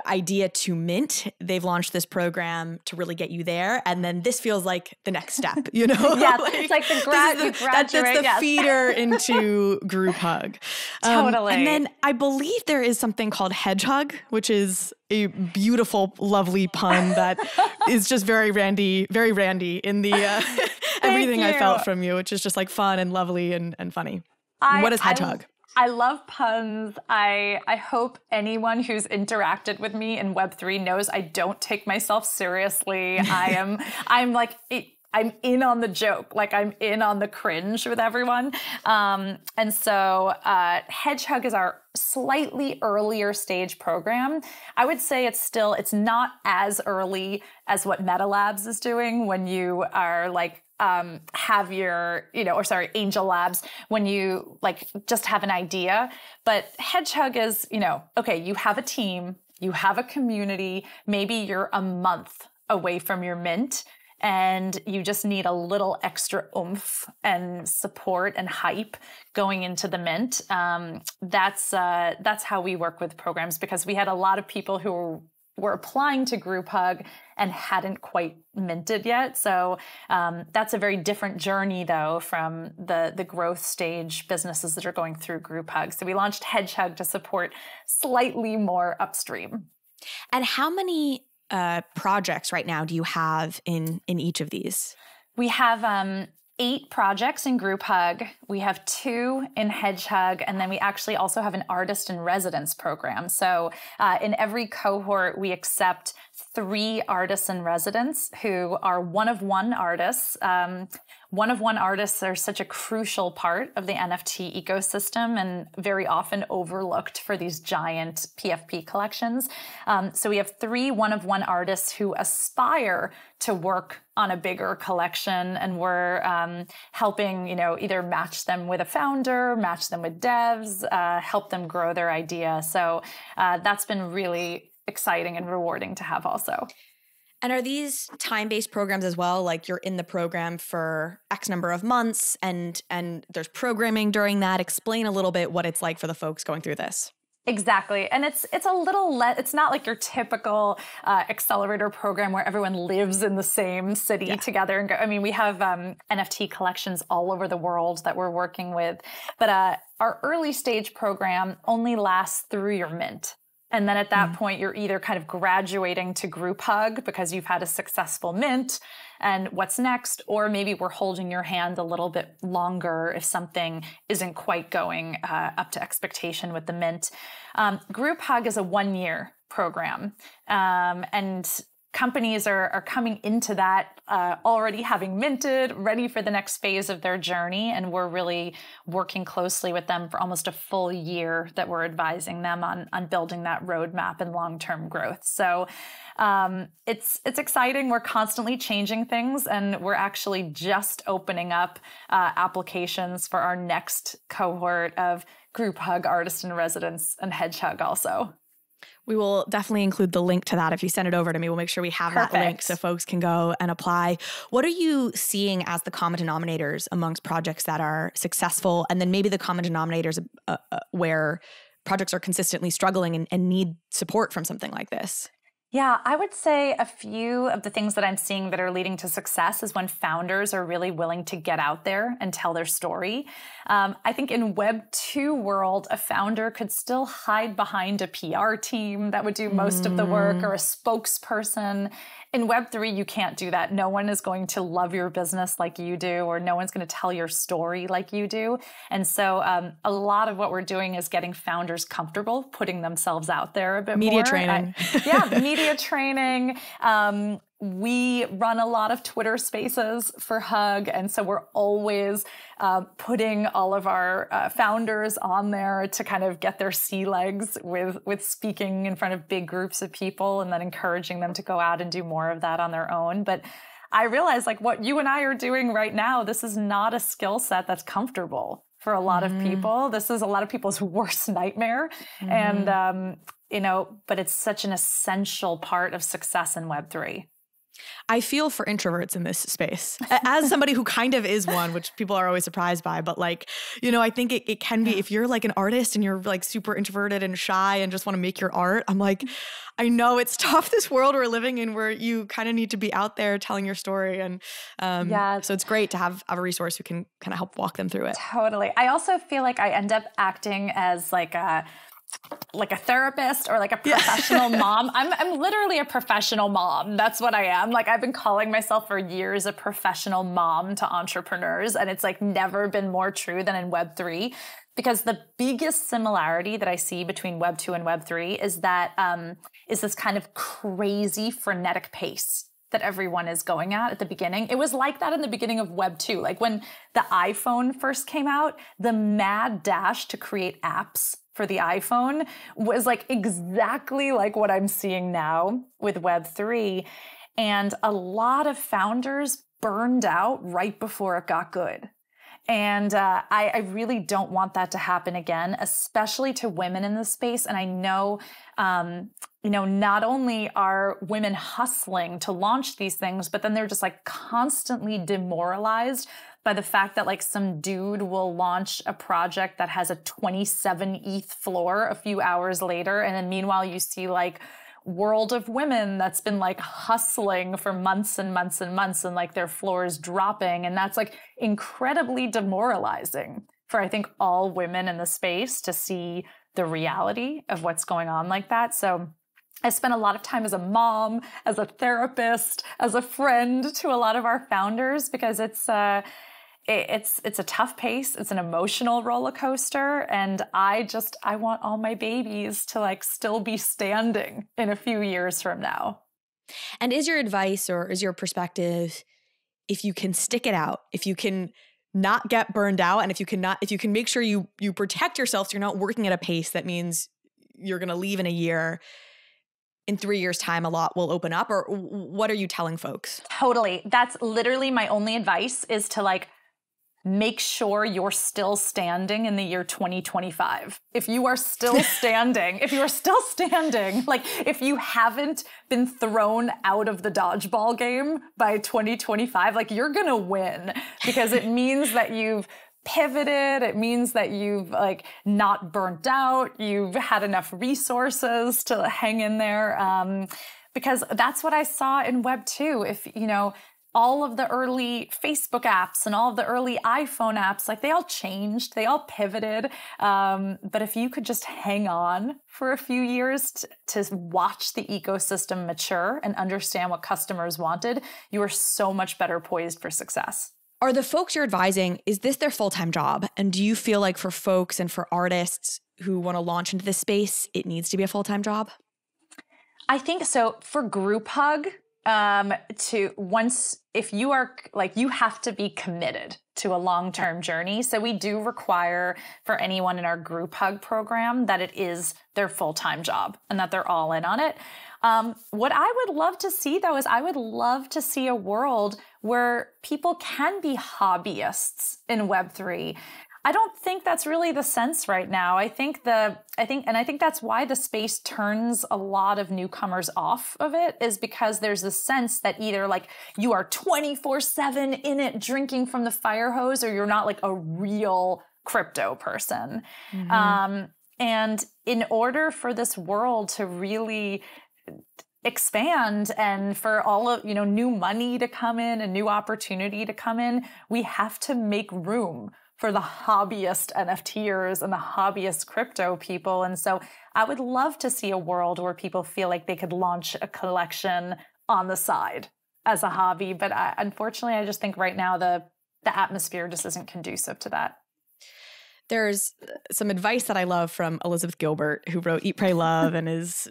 idea to mint, they've launched this program to really get you there. And then this feels like the next step, Yeah, it's like the graduate. That's the feeder into Group Hug. Totally. And then I believe there is something called Hedge Hug, which is a beautiful, lovely pun that is just very Randi in the everything I felt from you, which is just like fun and lovely and funny. What is Hedge Hug? I love puns. I hope anyone who's interacted with me in Web3 knows I don't take myself seriously. I'm in on the joke, like I'm in on the cringe with everyone. And so Hedge Hug is our slightly earlier stage program. I would say it's not as early as what Meta Labs is doing when you are like, have your, Angel Labs, when you like just have an idea. But Hedge Hug is, okay, you have a team, you have a community, maybe you're a month away from your mint, and you just need a little extra oomph and support and hype going into the mint. That's how we work with programs, because we had a lot of people who were applying to Group Hug and hadn't quite minted yet. So that's a very different journey, though, from the growth stage businesses that are going through Group Hug. So we launched Hedge Hug to support slightly more upstream. And how many projects right now do you have in each of these? We have 8 projects in Group Hug. We have 2 in Hedge Hug, and then we actually also have an artist in residence program. So in every cohort, we accept 3 artists in residence who are one-of-one artists. One-of-one artists are such a crucial part of the NFT ecosystem and very often overlooked for these giant PFP collections. So we have 3 one-of-one artists who aspire to work on a bigger collection, and we're helping, either match them with a founder, match them with devs, help them grow their idea. So that's been really exciting and rewarding to have also. And are these time-based programs as well? Like you're in the program for X number of months and there's programming during that. Explain a little bit what it's like for the folks going through this. Exactly. And it's a little it's not like your typical accelerator program where everyone lives in the same city together. And I mean, we have NFT collections all over the world that we're working with. But our early stage program only lasts through your mint. And then at that point, you're either kind of graduating to Group Hug because you've had a successful mint and what's next, or maybe we're holding your hand a little bit longer if something isn't quite going up to expectation with the mint. Group Hug is a 1-year program. And companies are coming into that already having minted, ready for the next phase of their journey. And we're really working closely with them for almost a full year that we're advising them on building that roadmap and long-term growth. So it's exciting. We're constantly changing things, and we're actually just opening up applications for our next cohort of Group Hug, Artist in Residence, and Hedge Hug also. We will definitely include the link to that. If you send it over to me, we'll make sure we have that link so folks can go and apply. What are you seeing as the common denominators amongst projects that are successful, and then maybe the common denominators where projects are consistently struggling and need support from something like this? Yeah, I would say a few of the things that I'm seeing that are leading to success is when founders are really willing to get out there and tell their story. I think in Web 2 world, a founder could still hide behind a PR team that would do most of the work, or a spokesperson. In Web 3, you can't do that. No one is going to love your business like you do, or no one's going to tell your story like you do. And so a lot of what we're doing is getting founders comfortable putting themselves out there a bit more. Media training. Media training. We run a lot of Twitter spaces for Hug. And so we're always putting all of our founders on there to kind of get their sea legs with speaking in front of big groups of people, and then encouraging them to go out and do more of that on their own. But I realize, like, what you and I are doing right now, this is not a skill set that's comfortable for a lot of people. This is a lot of people's worst nightmare. And, but it's such an essential part of success in Web3. I feel for introverts in this space as somebody who kind of is one, which people are always surprised by. But like, I think it can be, if you're like an artist and you're like super introverted and shy and just want to make your art, I'm like, I know it's tough, this world we're living in, where you kind of need to be out there telling your story. And so it's great to have a resource who can kind of help walk them through it. Totally. I also feel like I end up acting as like a therapist or like a professional mom. I'm literally a professional mom. That's what I am. Like, I've been calling myself for years a professional mom to entrepreneurs. And it's like never been more true than in Web3, because the biggest similarity that I see between Web 2 and Web 3 is that is this kind of crazy frenetic pace that everyone is going at the beginning. It was like that in the beginning of Web 2. Like when the iPhone first came out, the mad dash to create apps for the iPhone was like exactly like what I'm seeing now with Web 3. And a lot of founders burned out right before it got good. And I really don't want that to happen again, especially to women in this space. And I know, not only are women hustling to launch these things, but then they're just like constantly demoralized by the fact that like some dude will launch a project that has a 27 ETH floor a few hours later. And then meanwhile, you see like World of Women that's been like hustling for months and months and months, and like their floor is dropping. And that's like incredibly demoralizing for, I think, all women in the space to see the reality of what's going on like that. So I spent a lot of time as a mom, as a therapist, as a friend to a lot of our founders, because it's a tough pace. It's an emotional roller coaster. And I want all my babies to like still be standing in a few years from now. And is your advice, or is your perspective, if you can stick it out, if you can not get burned out, and if you can make sure you protect yourself so you're not working at a pace that means you're going to leave in a year, in 3 years' time, a lot will open up? Or what are you telling folks? Totally. That's literally my only advice, is to like make sure you're still standing in the year 2025. If you are still standing, like if you haven't been thrown out of the dodgeball game by 2025, like you're going to win, because it means that you've pivoted. It means that you've like not burnt out. You've had enough resources to hang in there. Because that's what I saw in Web 2. If, all of the early Facebook apps and all of the early iPhone apps, like they all changed, they all pivoted. But if you could just hang on for a few years to watch the ecosystem mature and understand what customers wanted, you are so much better poised for success. Are the folks you're advising, is this their full-time job? And do you feel like for folks and for artists who want to launch into this space, it needs to be a full-time job? I think so. For Group Hug, if you are like, you have to be committed to a long-term journey. So we do require for anyone in our Group Hug program that it is their full-time job and that they're all in on it. What I would love to see, though, is I would love to see a world where people can be hobbyists in Web3. I don't think that's really the sense right now. I think that's why the space turns a lot of newcomers off of it, is because there's a sense that either like you are 24/7 in it drinking from the fire hose, or you're not like a real crypto person. And in order for this world to really expand and for all of, new money to come in and new opportunity to come in, we have to make room for the hobbyist NFTers and the hobbyist crypto people. And so I would love to see a world where people feel like they could launch a collection on the side as a hobby. But unfortunately, I just think right now the atmosphere just isn't conducive to that. There's some advice that I love from Elizabeth Gilbert, who wrote Eat, Pray, Love and is,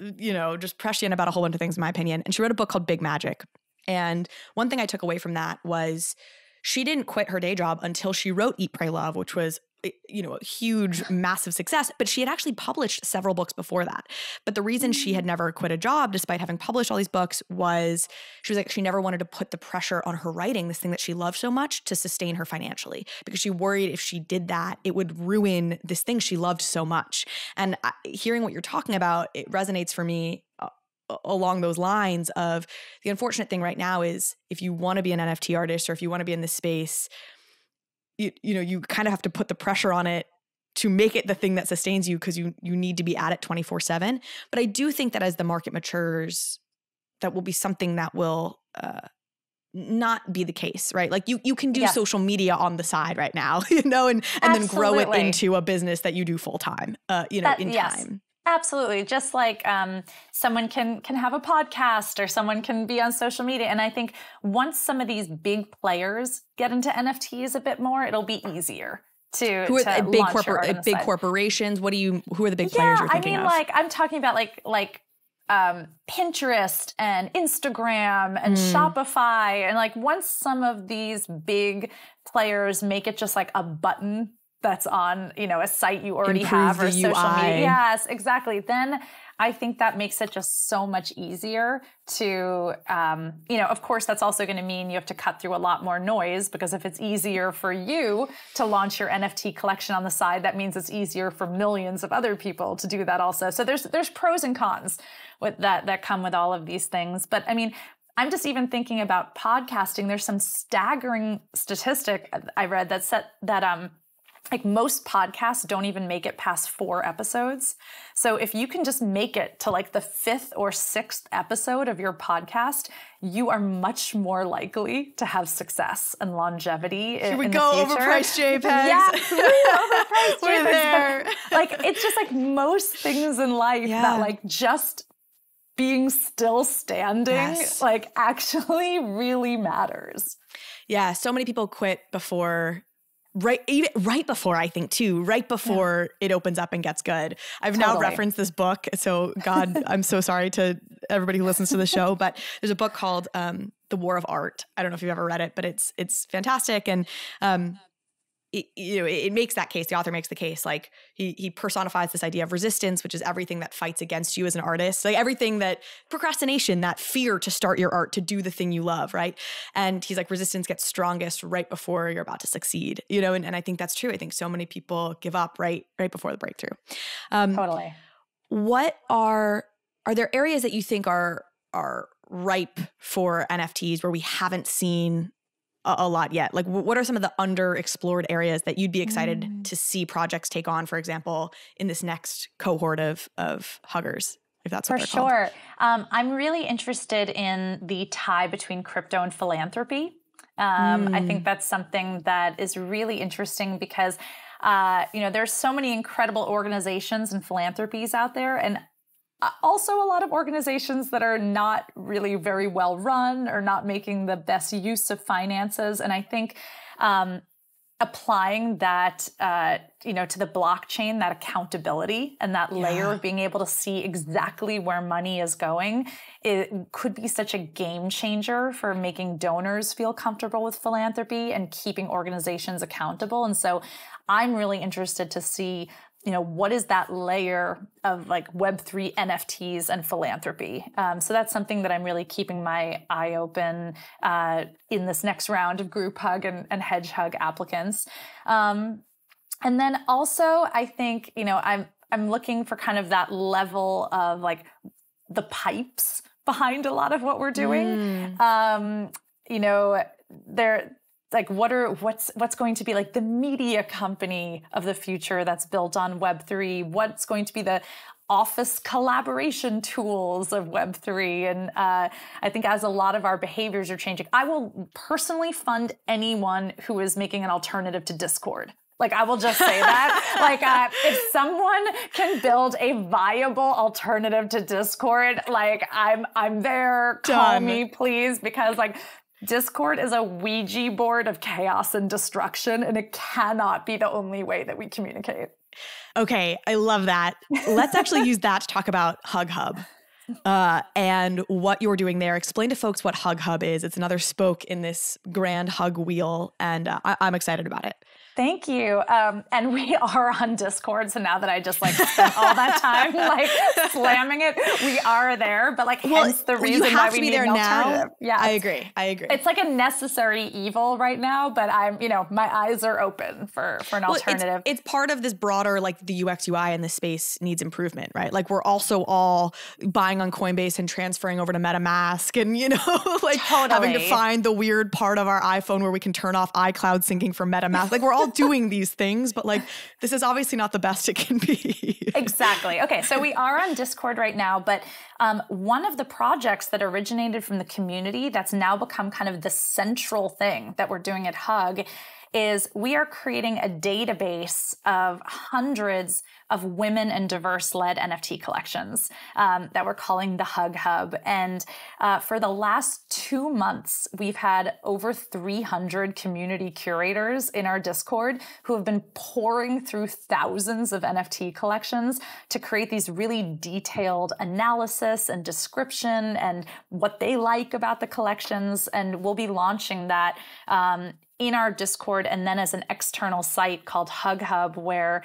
just prescient about a whole bunch of things, in my opinion. And she wrote a book called Big Magic. And one thing I took away from that was she didn't quit her day job until she wrote Eat, Pray, Love, which was, a huge, massive success. But she had actually published several books before that. But the reason she had never quit a job, despite having published all these books, was she was like, she never wanted to put the pressure on her writing, this thing that she loved so much, to sustain her financially. Because she worried if she did that, it would ruin this thing she loved so much. And hearing what you're talking about, it resonates for me along those lines of the unfortunate thing right now is if you want to be an NFT artist or if you want to be in this space, you kind of have to put the pressure on it to make it the thing that sustains you because you need to be at it 24/7. But I do think that as the market matures, that will be something that will not be the case, right? Like you can do social media on the side right now, and then grow it into a business that you do full time, time. Absolutely. Just like someone can have a podcast or someone can be on social media. And I think once some of these big players get into NFTs a bit more, it'll be easier to who are to big corporations? Who are the big players you're thinking of? I'm talking about like Pinterest and Instagram and Shopify. And like once some of these big players make it just like a button that's on, a site you already have or social media. Yes, exactly. Then I think that makes it just so much easier to, of course, that's also going to mean you have to cut through a lot more noise because if it's easier for you to launch your NFT collection on the side, that means it's easier for millions of other people to do that also. So there's pros and cons with that come with all of these things. But I mean, I'm just even thinking about podcasting. There's some staggering statistic I read that said that, like most podcasts don't even make it past 4 episodes. So if you can just make it to like the 5th or 6th episode of your podcast, you are much more likely to have success and longevity in the future. Should we go overpriced JPEGs? Yes, overpriced JPEGs. We're there. But, like, it's just like most things in life that like just being still standing like actually really matters. Yeah, so many people quit before right before it opens up and gets good. I've now referenced this book. So God, I'm so sorry to everybody who listens to the show, but there's a book called The War of Art. I don't know if you've ever read it, but it's fantastic. And it makes that case. The author makes the case. Like he personifies this idea of resistance, which is everything that fights against you as an artist. Like everything that procrastination, that fear to start your art, to do the thing you love, right? And he's like, resistance gets strongest right before you're about to succeed, and I think that's true. I think so many people give up right before the breakthrough. Totally. What are there areas that you think are ripe for NFTs where we haven't seen a lot yet? Like what are some of the underexplored areas that you'd be excited to see projects take on, for example, in this next cohort of huggers, if that's what they're called? For sure. I'm really interested in the tie between crypto and philanthropy. I think that's something that is really interesting because, there's so many incredible organizations and philanthropies out there, and also a lot of organizations that are not really very well run or not making the best use of finances. And I think applying that, to the blockchain, that accountability and that layer of being able to see exactly where money is going, it could be such a game changer for making donors feel comfortable with philanthropy and keeping organizations accountable. And so I'm really interested to see what is that layer of like Web3 NFTs and philanthropy? So that's something that I'm really keeping my eye open in this next round of group hug and hedge hug applicants. And then also I think, I'm looking for kind of that level of like the pipes behind a lot of what we're doing. Like what's going to be like the media company of the future that's built on Web3? What's going to be the office collaboration tools of Web3. And I think as a lot of our behaviors are changing, I will personally fund anyone who is making an alternative to Discord. Like, I will just say that. Like, if someone can build a viable alternative to Discord, like, I'm there. Call me, please, because like Discord is a Ouija board of chaos and destruction, and it cannot be the only way that we communicate. Okay, I love that. Let's actually use that to talk about Hug Hub and what you're doing there. Explain to folks what Hug Hub is. It's another spoke in this grand hug wheel, and I'm excited about it. Thank you. And we are on Discord. So now that I just like spent all that time like slamming it, we are there. But like, hence the reason why we need an alternative. Yeah, I agree. It's like a necessary evil right now, but I'm, my eyes are open for an alternative. It's part of this broader, like the UX UI in this space needs improvement, right? Like we're also all buying on Coinbase and transferring over to MetaMask and, like having to find the weird part of our iPhone where we can turn off iCloud syncing from MetaMask. Like we're all doing these things, but like this is obviously not the best it can be. Exactly. Okay, so we are on Discord right now, but one of the projects that originated from the community that's now become kind of the central thing that we're doing at Hug is we are creating a database of hundreds of women and diverse-led NFT collections that we're calling the Hug Hub. And for the last 2 months, we've had over 300 community curators in our Discord who have been pouring through thousands of NFT collections to create these really detailed analysis and description and what they like about the collections. And we'll be launching that in our Discord and then as an external site called Hug Hub, where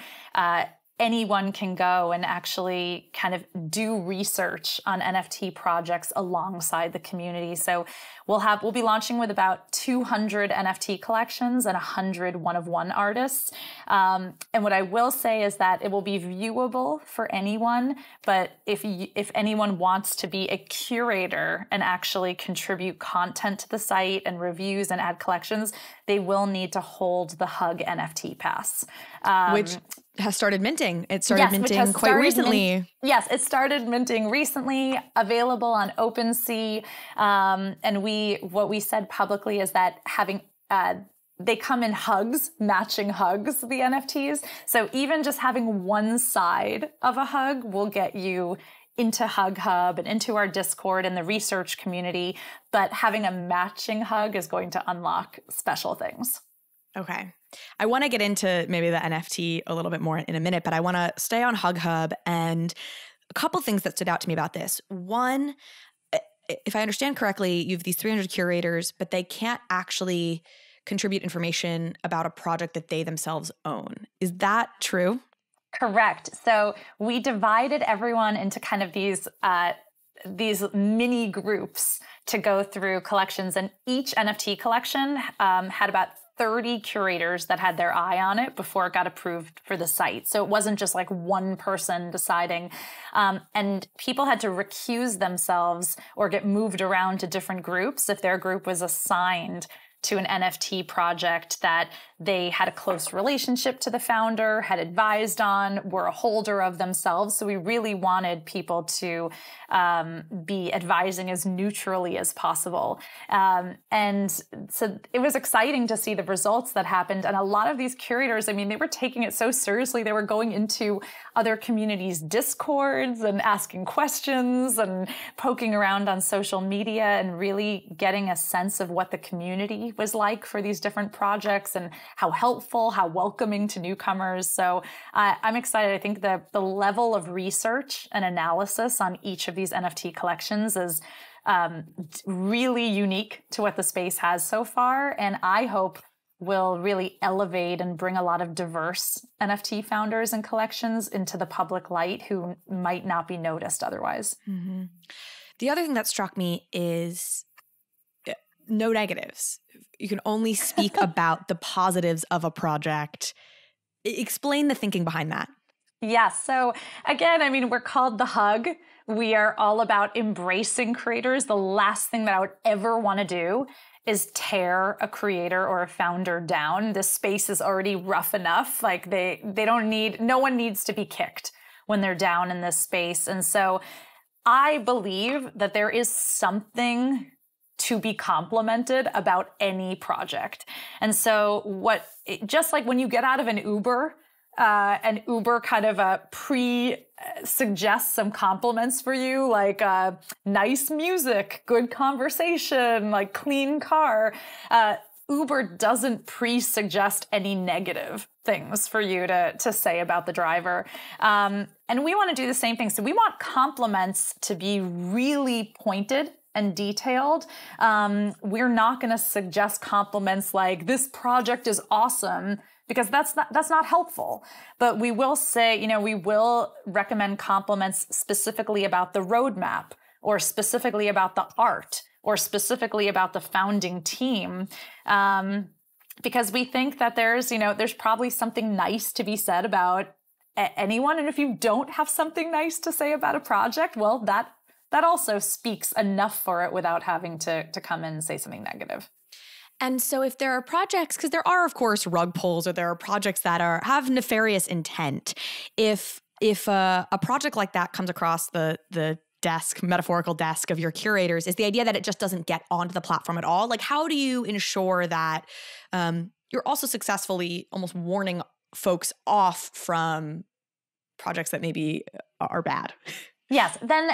anyone can go and actually kind of do research on NFT projects alongside the community. So we'll be launching with about 200 NFT collections and 100 one-of-one artists. And what I will say is that it will be viewable for anyone, but if anyone wants to be a curator and actually contribute content to the site and reviews and add collections, they will need to hold the Hug NFT Pass. Which has started minting. It started minting quite recently. Yes, it started minting recently, available on OpenSea. And what we said publicly is that having they come in hugs, matching hugs, the NFTs. So even just having one side of a hug will get you into Hug Hub and into our Discord and the research community. But having a matching hug is going to unlock special things. Okay. I want to get into maybe the NFT a little bit more in a minute, but I want to stay on Hug Hub and a couple things that stood out to me about this. One, if I understand correctly, you have these 300 curators, but they can't actually contribute information about a project that they themselves own. Is that true? Correct. So we divided everyone into kind of these mini groups to go through collections, and each NFT collection had about 30 curators that had their eye on it before it got approved for the site. So it wasn't just like one person deciding. And people had to recuse themselves or get moved around to different groups if their group was assigned to an NFT project that they had a close relationship to the founder, had advised on, were a holder of themselves. So we really wanted people to be advising as neutrally as possible. And so it was exciting to see the results that happened. And a lot of these curators, I mean, they were taking it so seriously. They were going into other communities' Discords and asking questions and poking around on social media and really getting a sense of what the community was like for these different projects and how helpful, how welcoming to newcomers. So I'm excited. I think the level of research and analysis on each of these NFT collections is really unique to what the space has so far. And I hope will really elevate and bring a lot of diverse NFT founders and collections into the public light who might not be noticed otherwise. Mm-hmm. The other thing that struck me is no negatives. You can only speak about the positives of a project. Explain the thinking behind that. Yeah. So again, I mean, we're called The Hug. We are all about embracing creators. The last thing that I would ever want to do is tear a creator or a founder down. This space is already rough enough. Like they don't need, no one needs to be kicked. when they're down in this space. And so I believe that there is something to be complimented about any project. And so just like when you get out of an Uber kind of suggests some compliments for you, like nice music, good conversation, like clean car. Uber doesn't pre-suggest any negative things for you to say about the driver. And we want to do the same thing. So we want compliments to be really pointed and detailed. We're not going to suggest compliments like, this project is awesome, because that's not helpful. But we will say, we will recommend compliments specifically about the roadmap, or specifically about the art, or specifically about the founding team. Because we think that there's probably something nice to be said about anyone. And if you don't have something nice to say about a project, well, that also speaks enough for it without having to come in and say something negative. And so if there are projects, because there are, of course, rug pulls, or there are projects that have nefarious intent, if a project like that comes across the metaphorical desk of your curators, is the idea that it just doesn't get onto the platform at all? Like, how do you ensure that you're also successfully almost warning folks off from projects that maybe are bad? Yes. Then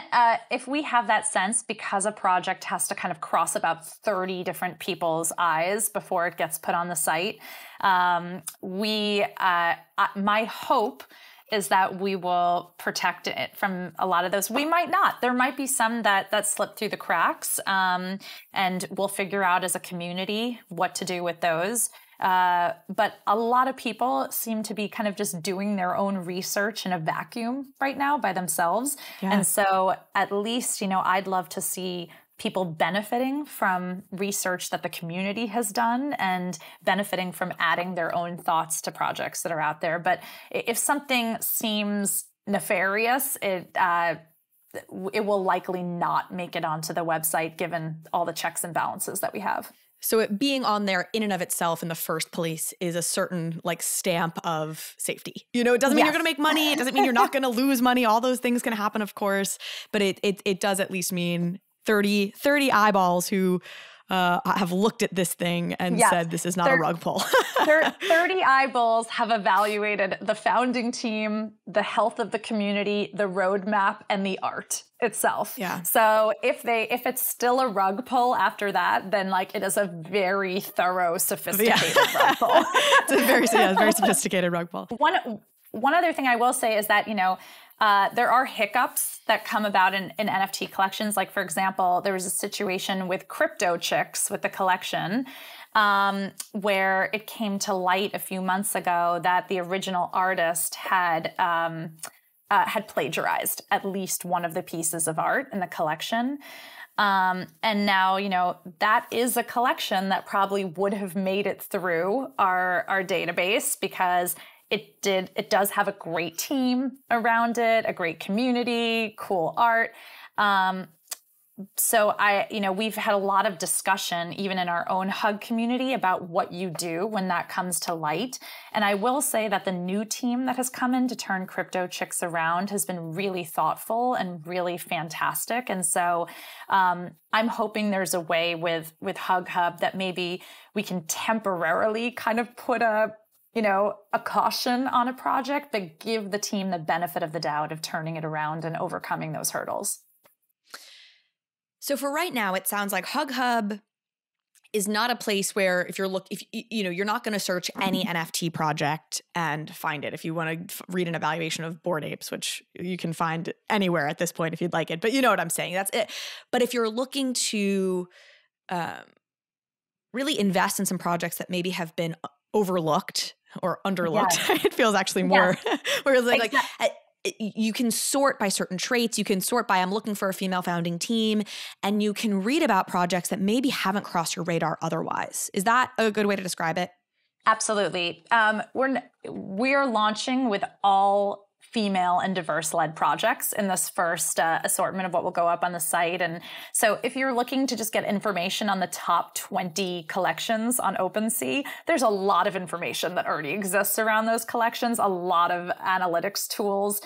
if we have that sense, because a project has to kind of cross about 30 different people's eyes before it gets put on the site, my hope is that we will protect it from a lot of those. We might not. There might be some that slip through the cracks, and we'll figure out as a community what to do with those. But a lot of people seem to be kind of just doing their own research in a vacuum right now by themselves. Yeah. And so at least, I'd love to see people benefiting from research that the community has done and benefiting from adding their own thoughts to projects that are out there. But if something seems nefarious, it will likely not make it onto the website, given all the checks and balances that we have. So it being on there in and of itself in the first place is a certain stamp of safety. It doesn't mean you're going to make money. It doesn't mean you're not going to lose money. All those things can happen, of course. But it does at least mean 30 eyeballs who have looked at this thing and said, this is not a rug pull. 30 eyeballs have evaluated the founding team, the health of the community, the roadmap, and the art itself. Yeah. So if it's still a rug pull after that, then it is a very thorough, sophisticated rug pull. It's a very sophisticated rug pull. One other thing I will say is that, there are hiccups that come about in NFT collections. Like, for example, there was a situation with Crypto Chicks with the collection, where it came to light a few months ago that the original artist had plagiarized at least one of the pieces of art in the collection. And now, that is a collection that probably would have made it through our database, because it does have a great team around it, a great community, cool art. So we've had a lot of discussion, even in our own Hug community, about what you do when that comes to light. And I will say that the new team that has come in to turn Crypto Chicks around has been really thoughtful and really fantastic. And so I'm hoping there's a way with Hug Hub that maybe we can temporarily kind of put a caution on a project, but give the team the benefit of the doubt of turning it around and overcoming those hurdles. So for right now, it sounds like Hug Hub is not a place where you're not going to search any NFT project and find it. If you want to read an evaluation of Bored Apes, which you can find anywhere at this point if you'd like it, but you know what I'm saying. That's it. But if you're looking to really invest in some projects that maybe have been overlooked or underlooked, it feels actually more where it's you can sort by certain traits. You can sort by, I'm looking for a female founding team, and you can read about projects that maybe haven't crossed your radar otherwise. Is that a good way to describe it? Absolutely. We're launching with all female and diverse-led projects in this first assortment of what will go up on the site. And so if you're looking to just get information on the top 20 collections on OpenSea, there's a lot of information that already exists around those collections, a lot of analytics tools.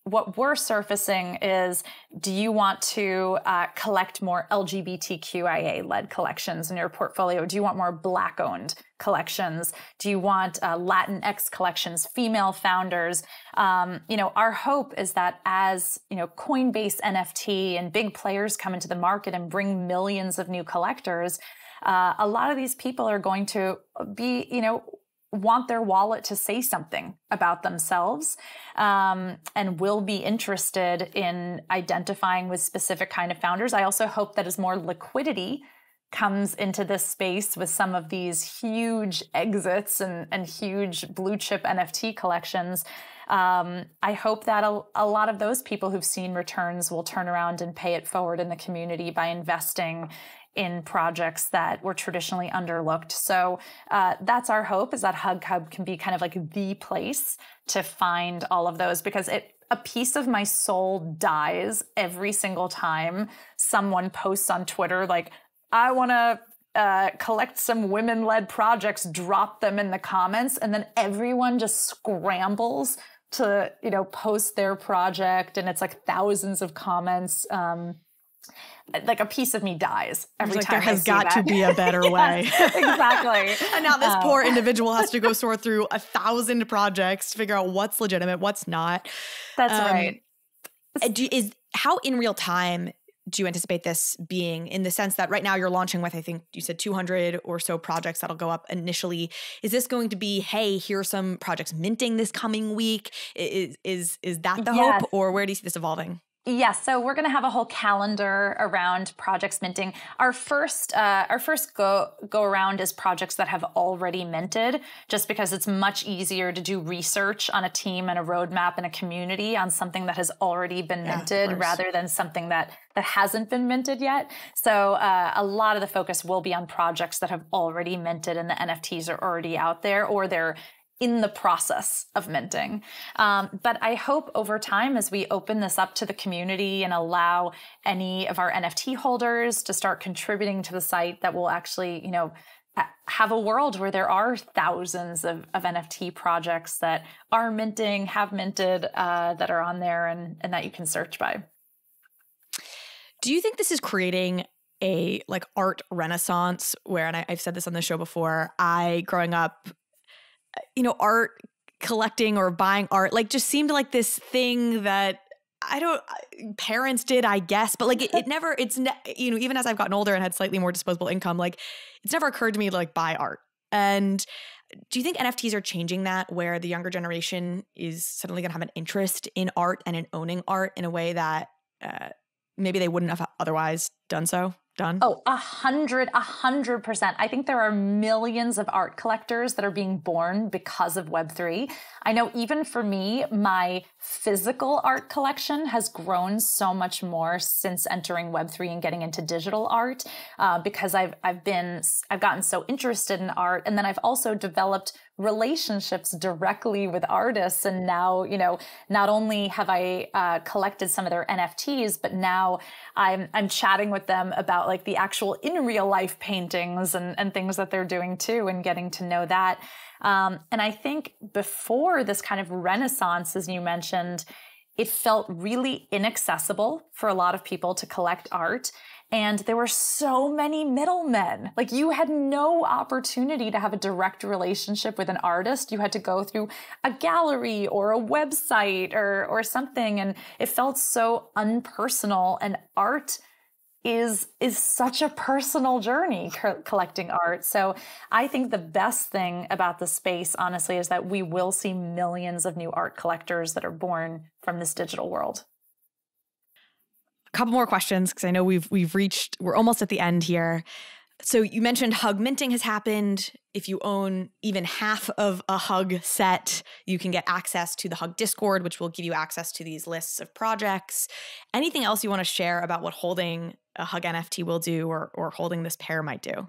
What we're surfacing is, do you want to collect more LGBTQIA-led collections in your portfolio? Do you want more Black-owned collections? Do you want Latinx collections, female founders? Our hope is that as, Coinbase NFT and big players come into the market and bring millions of new collectors, a lot of these people are going to be, want their wallet to say something about themselves, and will be interested in identifying with specific kind of founders. I also hope that as more liquidity comes into this space with some of these huge exits and huge blue chip NFT collections, I hope that a lot of those people who've seen returns will turn around and pay it forward in the community by investing in projects that were traditionally underlooked. So that's our hope, is that Hug Hub can be kind of like the place to find all of those, because a piece of my soul dies every single time someone posts on Twitter, like, I want to collect some women-led projects, drop them in the comments, and then everyone just scrambles to, post their project, and it's like thousands of comments. Like a piece of me dies every time. There has got to be a better way. Exactly. And now this poor individual has to go sort through 1,000 projects to figure out what's legitimate, what's not. That's right. How in real time do you anticipate this being, in the sense that right now you're launching with, I think you said 200 or so projects that'll go up initially? Is this going to be, hey, here are some projects minting this coming week? Is that the hope, or where do you see this evolving? Yes, so we're going to have a whole calendar around projects minting. Our first go around is projects that have already minted, just because it's much easier to do research on a team and a roadmap and a community on something that has already been minted rather than something that hasn't been minted yet. So a lot of the focus will be on projects that have already minted and the NFTs are already out there, or they're in the process of minting. But I hope over time, as we open this up to the community and allow any of our NFT holders to start contributing to the site, that we'll actually, have a world where there are thousands of NFT projects that are minting, have minted, that are on there and that you can search by. Do you think this is creating a art renaissance where, and I've said this on the show before, growing up, art collecting or buying art, just seemed like this thing that parents did, I guess, but even as I've gotten older and had slightly more disposable income, it's never occurred to me to buy art. And do you think NFTs are changing that, where the younger generation is suddenly going to have an interest in art and in owning art in a way that maybe they wouldn't have otherwise done? Oh, 100%. I think there are millions of art collectors that are being born because of Web3. I know even for me, my physical art collection has grown so much more since entering Web3 and getting into digital art, because I've gotten so interested in art. And then I've also developed relationships directly with artists. And now, not only have I collected some of their NFTs, but now I'm chatting with them about the actual in real life paintings and things that they're doing too, and getting to know that. And I think before this kind of renaissance, as you mentioned, it felt really inaccessible for a lot of people to collect art. And there were so many middlemen. You had no opportunity to have a direct relationship with an artist. You had to go through a gallery or a website or something. And it felt so unpersonal. And art is such a personal journey, collecting art. So I think the best thing about the space, honestly, is that we will see millions of new art collectors that are born from this digital world. A couple more questions, because I know we're almost at the end here. So you mentioned Hug minting has happened. If you own even half of a Hug set, you can get access to the Hug Discord, which will give you access to these lists of projects. Anything else you want to share about what holding a Hug NFT will do, or holding this pair might do?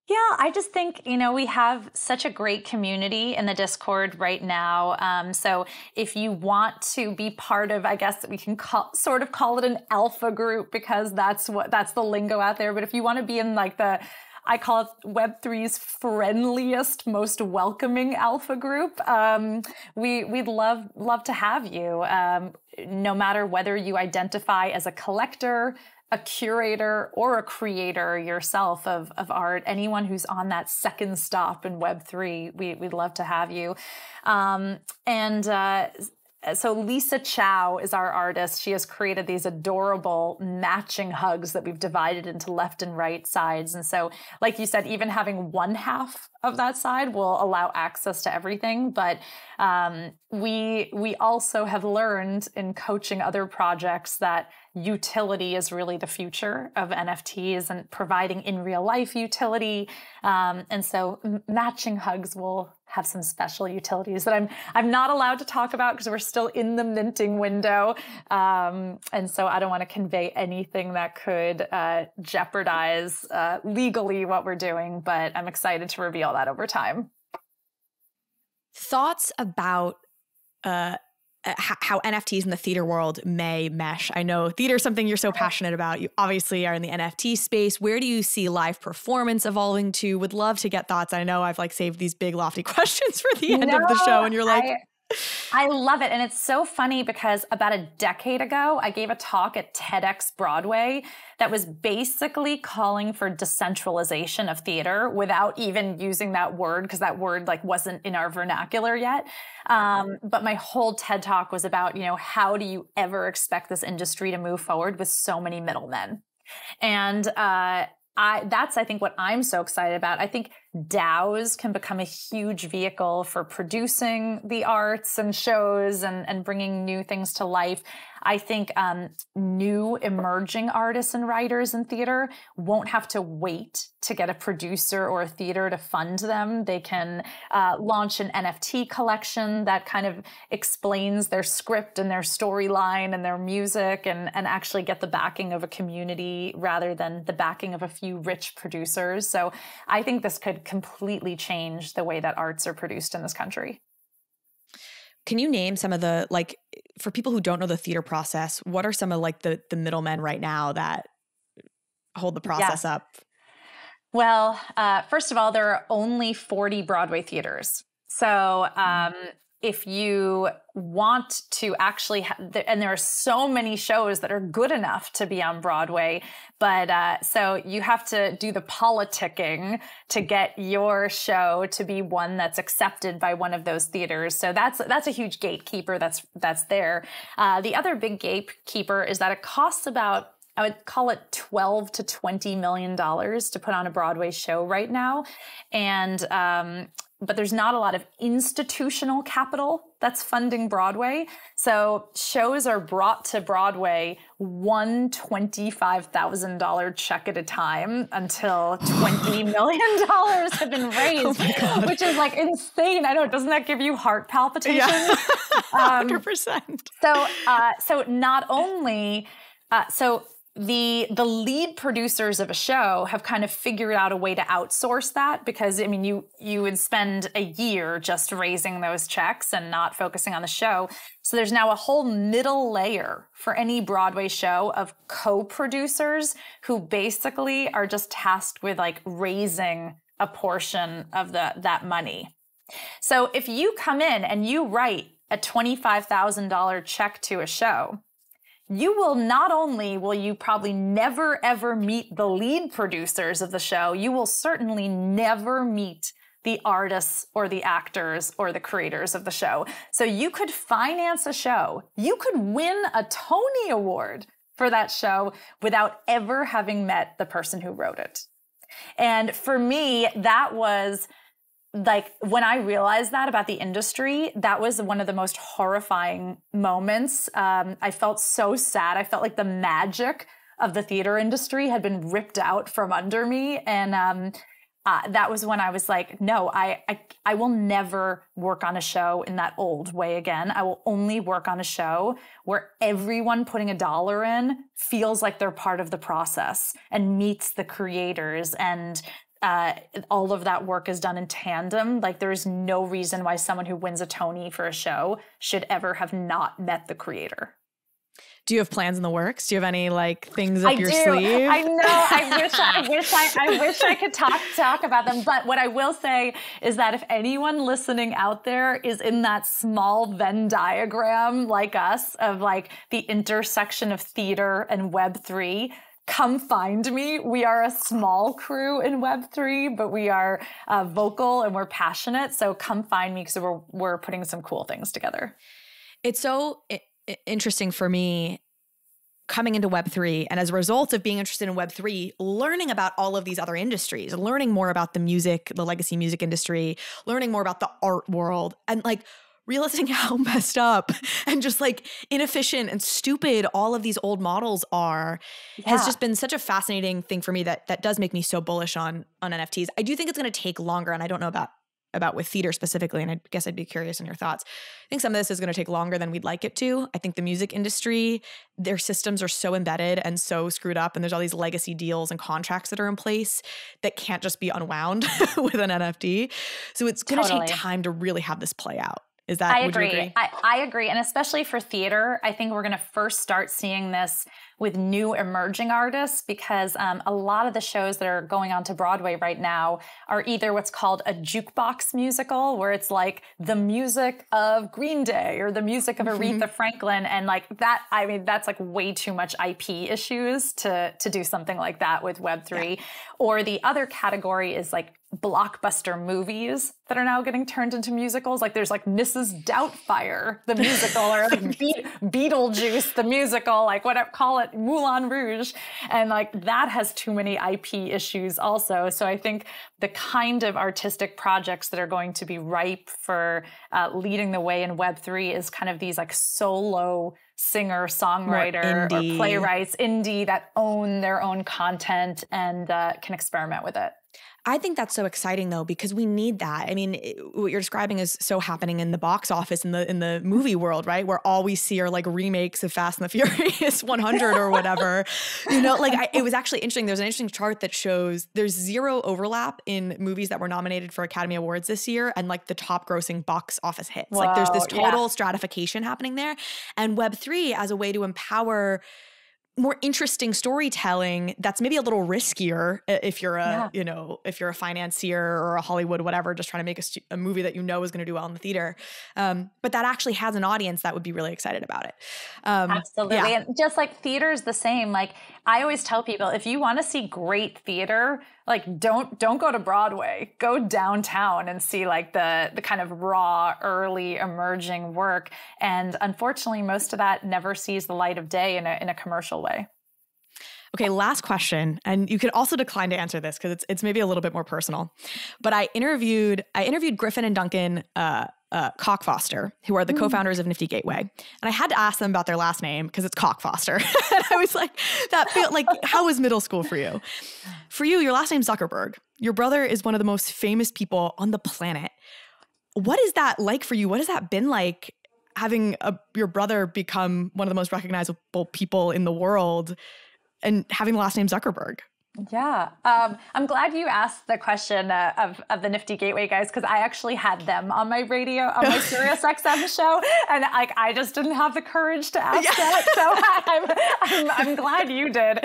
Yeah, I just think, we have such a great community in the Discord right now. So if you want to be part of, I guess we can sort of call it an alpha group, because that's the lingo out there. But if you want to be in like I call it Web3's friendliest, most welcoming alpha group, we'd love to have you. No matter whether you identify as a collector, a curator, or a creator yourself of art, anyone who's on that second stop in Web3, we'd love to have you. So Lisa Chow is our artist. She has created these adorable matching hugs that we've divided into left and right sides. And so, like you said, even having one half of that side will allow access to everything. But we also have learned in coaching other projects that utility is really the future of NFTs and providing in real life utility. And so matching hugs will have some special utilities that I'm not allowed to talk about because we're still in the minting window. And so I don't want to convey anything that could jeopardize legally what we're doing, but I'm excited to reveal that over time. Thoughts about how NFTs in the theater world may mesh. I know theater is something you're so passionate about. You obviously are in the NFT space. Where do you see live performance evolving to? Would love to get thoughts. I know I've saved these big lofty questions for the end of the show, and you're like... I love it. And it's so funny because about a decade ago, I gave a talk at TEDx Broadway that was basically calling for decentralization of theater without even using that word, because that word wasn't in our vernacular yet. But my whole TED talk was about, how do you ever expect this industry to move forward with so many middlemen? And that's, I think, what I'm so excited about. I think DAOs can become a huge vehicle for producing the arts and shows and bringing new things to life. I think new emerging artists and writers in theater won't have to wait to get a producer or a theater to fund them. They can launch an NFT collection that kind of explains their script and their storyline and their music and actually get the backing of a community rather than the backing of a few rich producers. So I think this could completely change the way that arts are produced in this country. Can you name some of the, for people who don't know the theater process, what are some of the middlemen right now that hold the process up? Well, first of all, there are only 40 Broadway theaters. So if you want to actually, and there are so many shows that are good enough to be on Broadway, but so you have to do the politicking to get your show to be one that's accepted by one of those theaters. So that's a huge gatekeeper that's there. The other big gatekeeper is that it costs about, I would call it $12 to $20 million to put on a Broadway show right now. And, but there's not a lot of institutional capital that's funding Broadway. So shows are brought to Broadway one $25,000 check at a time until $20 million have been raised, which is insane. I know, doesn't that give you heart palpitations? Yeah. 100%. So not only, the lead producers of a show have kind of figured out a way to outsource that, because you would spend a year just raising those checks and not focusing on the show. So there's now a whole middle layer for any Broadway show of co-producers who basically are just tasked with raising a portion of that money. So if you come in and you write a $25,000 check to a show, you will not only will you probably never ever meet the lead producers of the show, you will certainly never meet the artists or the actors or the creators of the show. So you could finance a show, you could win a Tony Award for that show without ever having met the person who wrote it. And for me, that was when I realized that about the industry, that was one of the most horrifying moments. I felt so sad. I felt like the magic of the theater industry had been ripped out from under me. And that was when I was like, no, I will never work on a show in that old way again. I will only work on a show where everyone putting $1 in feels like they're part of the process and meets the creators and all of that work is done in tandem. Like there's no reason why someone who wins a Tony for a show should ever have not met the creator. Do you have plans in the works? Do you have any like things up your sleeve? I know. I wish I could talk about them. But what I will say is that if anyone listening out there is in that small Venn diagram like us of like the intersection of theater and Web3, come find me. We are a small crew in Web3, but we are vocal and we're passionate. So come find me because we're putting some cool things together. It's so interesting for me coming into Web3, and as a result of being interested in Web3, learning about all of these other industries, learning more about the legacy music industry, learning more about the art world, and like realizing how messed up and just like inefficient and stupid all of these old models are has just been such a fascinating thing for me that does make me so bullish on NFTs. I do think it's going to take longer, and I don't know about with theater specifically, and I guess I'd be curious in your thoughts. I think some of this is going to take longer than we'd like it to. I think the music industry, their systems are so embedded and so screwed up, and there's all these legacy deals and contracts that are in place that can't just be unwound with an NFT. So it's going to take time to really have this play out. Is that, would you agree? I agree. And especially for theater, I think we're going to first start seeing this with new emerging artists, because a lot of the shows that are going on to Broadway right now are either what's called a jukebox musical, where it's like the music of Green Day or the music of Aretha Franklin. And like that, I mean, that's like way too much IP issues to do something like that with Web3. Yeah. Or the other category is like blockbuster movies that are now getting turned into musicals. Like there's like Mrs. Doubtfire, the musical, or like Beetlejuice, the musical, like whatever, call it Moulin Rouge. And like that has too many IP issues also. So I think the kind of artistic projects that are going to be ripe for leading the way in Web3 is kind of these like solo singer, songwriter, or playwrights, indie, that own their own content and can experiment with it. I think that's so exciting though, because we need that. I mean, what you're describing is so happening in the box office, in the movie world, right? Where all we see are like remakes of Fast and the Furious 100 or whatever. You know, like it was actually interesting. There's an interesting chart that shows there's zero overlap in movies that were nominated for Academy Awards this year and like the top grossing box office hits. Whoa, like there's this total stratification happening there. And Web3 as a way to empower more interesting storytelling that's maybe a little riskier if you're a, you know, if you're a financier or a Hollywood, whatever, just trying to make a movie that you know is going to do well in the theater. But that actually has an audience that would be really excited about it. Absolutely. Yeah. And just like theater is the same. Like I always tell people, if you want to see great theater, like don't go to Broadway, go downtown and see like the kind of raw, early emerging work. And unfortunately, most of that never sees the light of day in a commercial way. Okay, last question, and you can also decline to answer this because it's maybe a little bit more personal. But I interviewed Griffin and Duncan Cockfoster, who are the co-founders of Nifty Gateway, and I had to ask them about their last name because it's Cockfoster. And I was like, how was middle school for you? For you, your last name's Zuckerberg. Your brother is one of the most famous people on the planet. What is that like for you? What has that been like, having your brother become one of the most recognizable people in the world and having the last name Zuckerberg? Yeah. I'm glad you asked the question of the Nifty Gateway guys, because I actually had them on my radio, on my SiriusXM show, and like I just didn't have the courage to ask that. So I'm glad you did.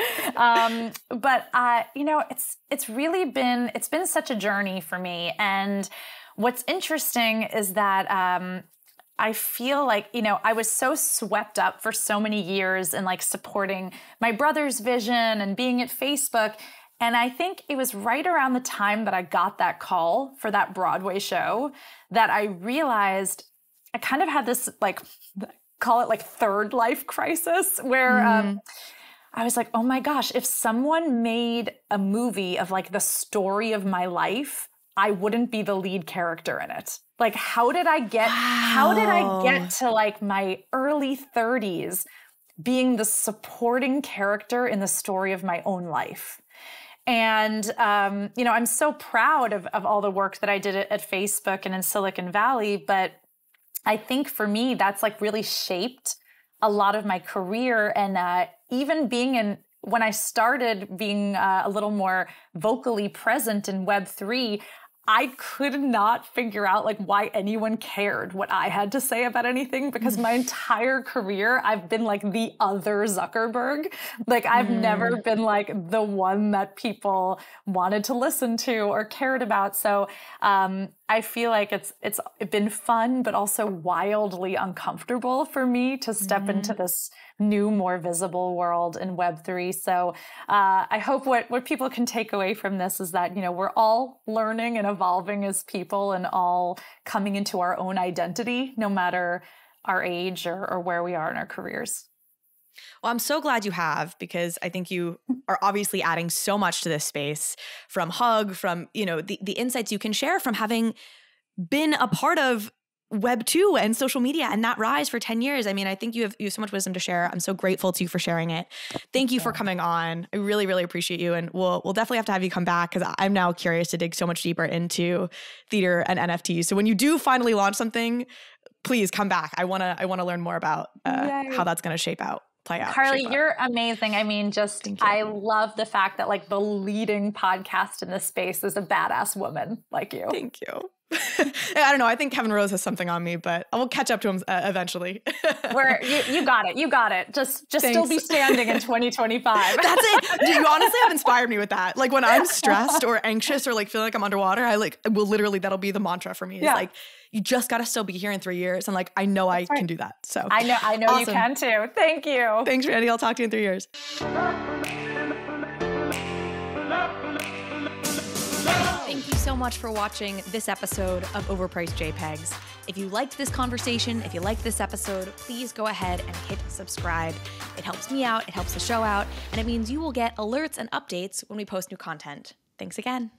But you know, it's been such a journey for me. And what's interesting is that I feel like, you know, I was so swept up for so many years in like supporting my brother's vision and being at Facebook. And I think it was right around the time that I got that call for that Broadway show that I realized I kind of had this, like, call it like third life crisis where I was like, oh my gosh, if someone made a movie of like the story of my life, I wouldn't be the lead character in it. Like, how did I get to like my early 30s being the supporting character in the story of my own life? And, you know, I'm so proud of all the work that I did at Facebook and in Silicon Valley. But I think for me, that's like really shaped a lot of my career. And even being when I started being a little more vocally present in Web3, I could not figure out like why anyone cared what I had to say about anything, because my entire career I've been like the other Zuckerberg. Like I've never been like the one that people wanted to listen to or cared about. So I feel like it's been fun, but also wildly uncomfortable for me to step into this new, more visible world in Web3. So I hope what people can take away from this is that, you know, we're all learning and evolving as people and all coming into our own identity, no matter our age or where we are in our careers. Well, I'm so glad you have, because I think you are obviously adding so much to this space, from Hug, from, you know, the insights you can share from having been a part of Web 2 and social media and that rise for 10 years. I mean, I think you have so much wisdom to share. I'm so grateful to you for sharing it. Thank you for coming on. I really, really appreciate you. And we'll definitely have to have you come back, because I'm now curious to dig so much deeper into theater and NFTs. So when you do finally launch something, please come back. I want to learn more about how that's going to play out. Carly, you're amazing. I mean, I love the fact that like the leading podcast in this space is a badass woman like you. Thank you. I don't know. I think Kevin Rose has something on me, but I will catch up to him eventually. You got it. You got it. Just still be standing in 2025. That's it. You honestly have inspired me with that. Like when I'm stressed or anxious or like feeling like I'm underwater, I will literally, that'll be the mantra for me. It's like, you just got to still be here in 3 years. And like, I know I can do that. So I know awesome. You can too. Thank you. Thanks, Randi. I'll talk to you in 3 years. Thank you so much for watching this episode of Overpriced JPEGs. If you liked this conversation, if you liked this episode, please go ahead and hit subscribe. It helps me out, it helps the show out, and it means you will get alerts and updates when we post new content. Thanks again.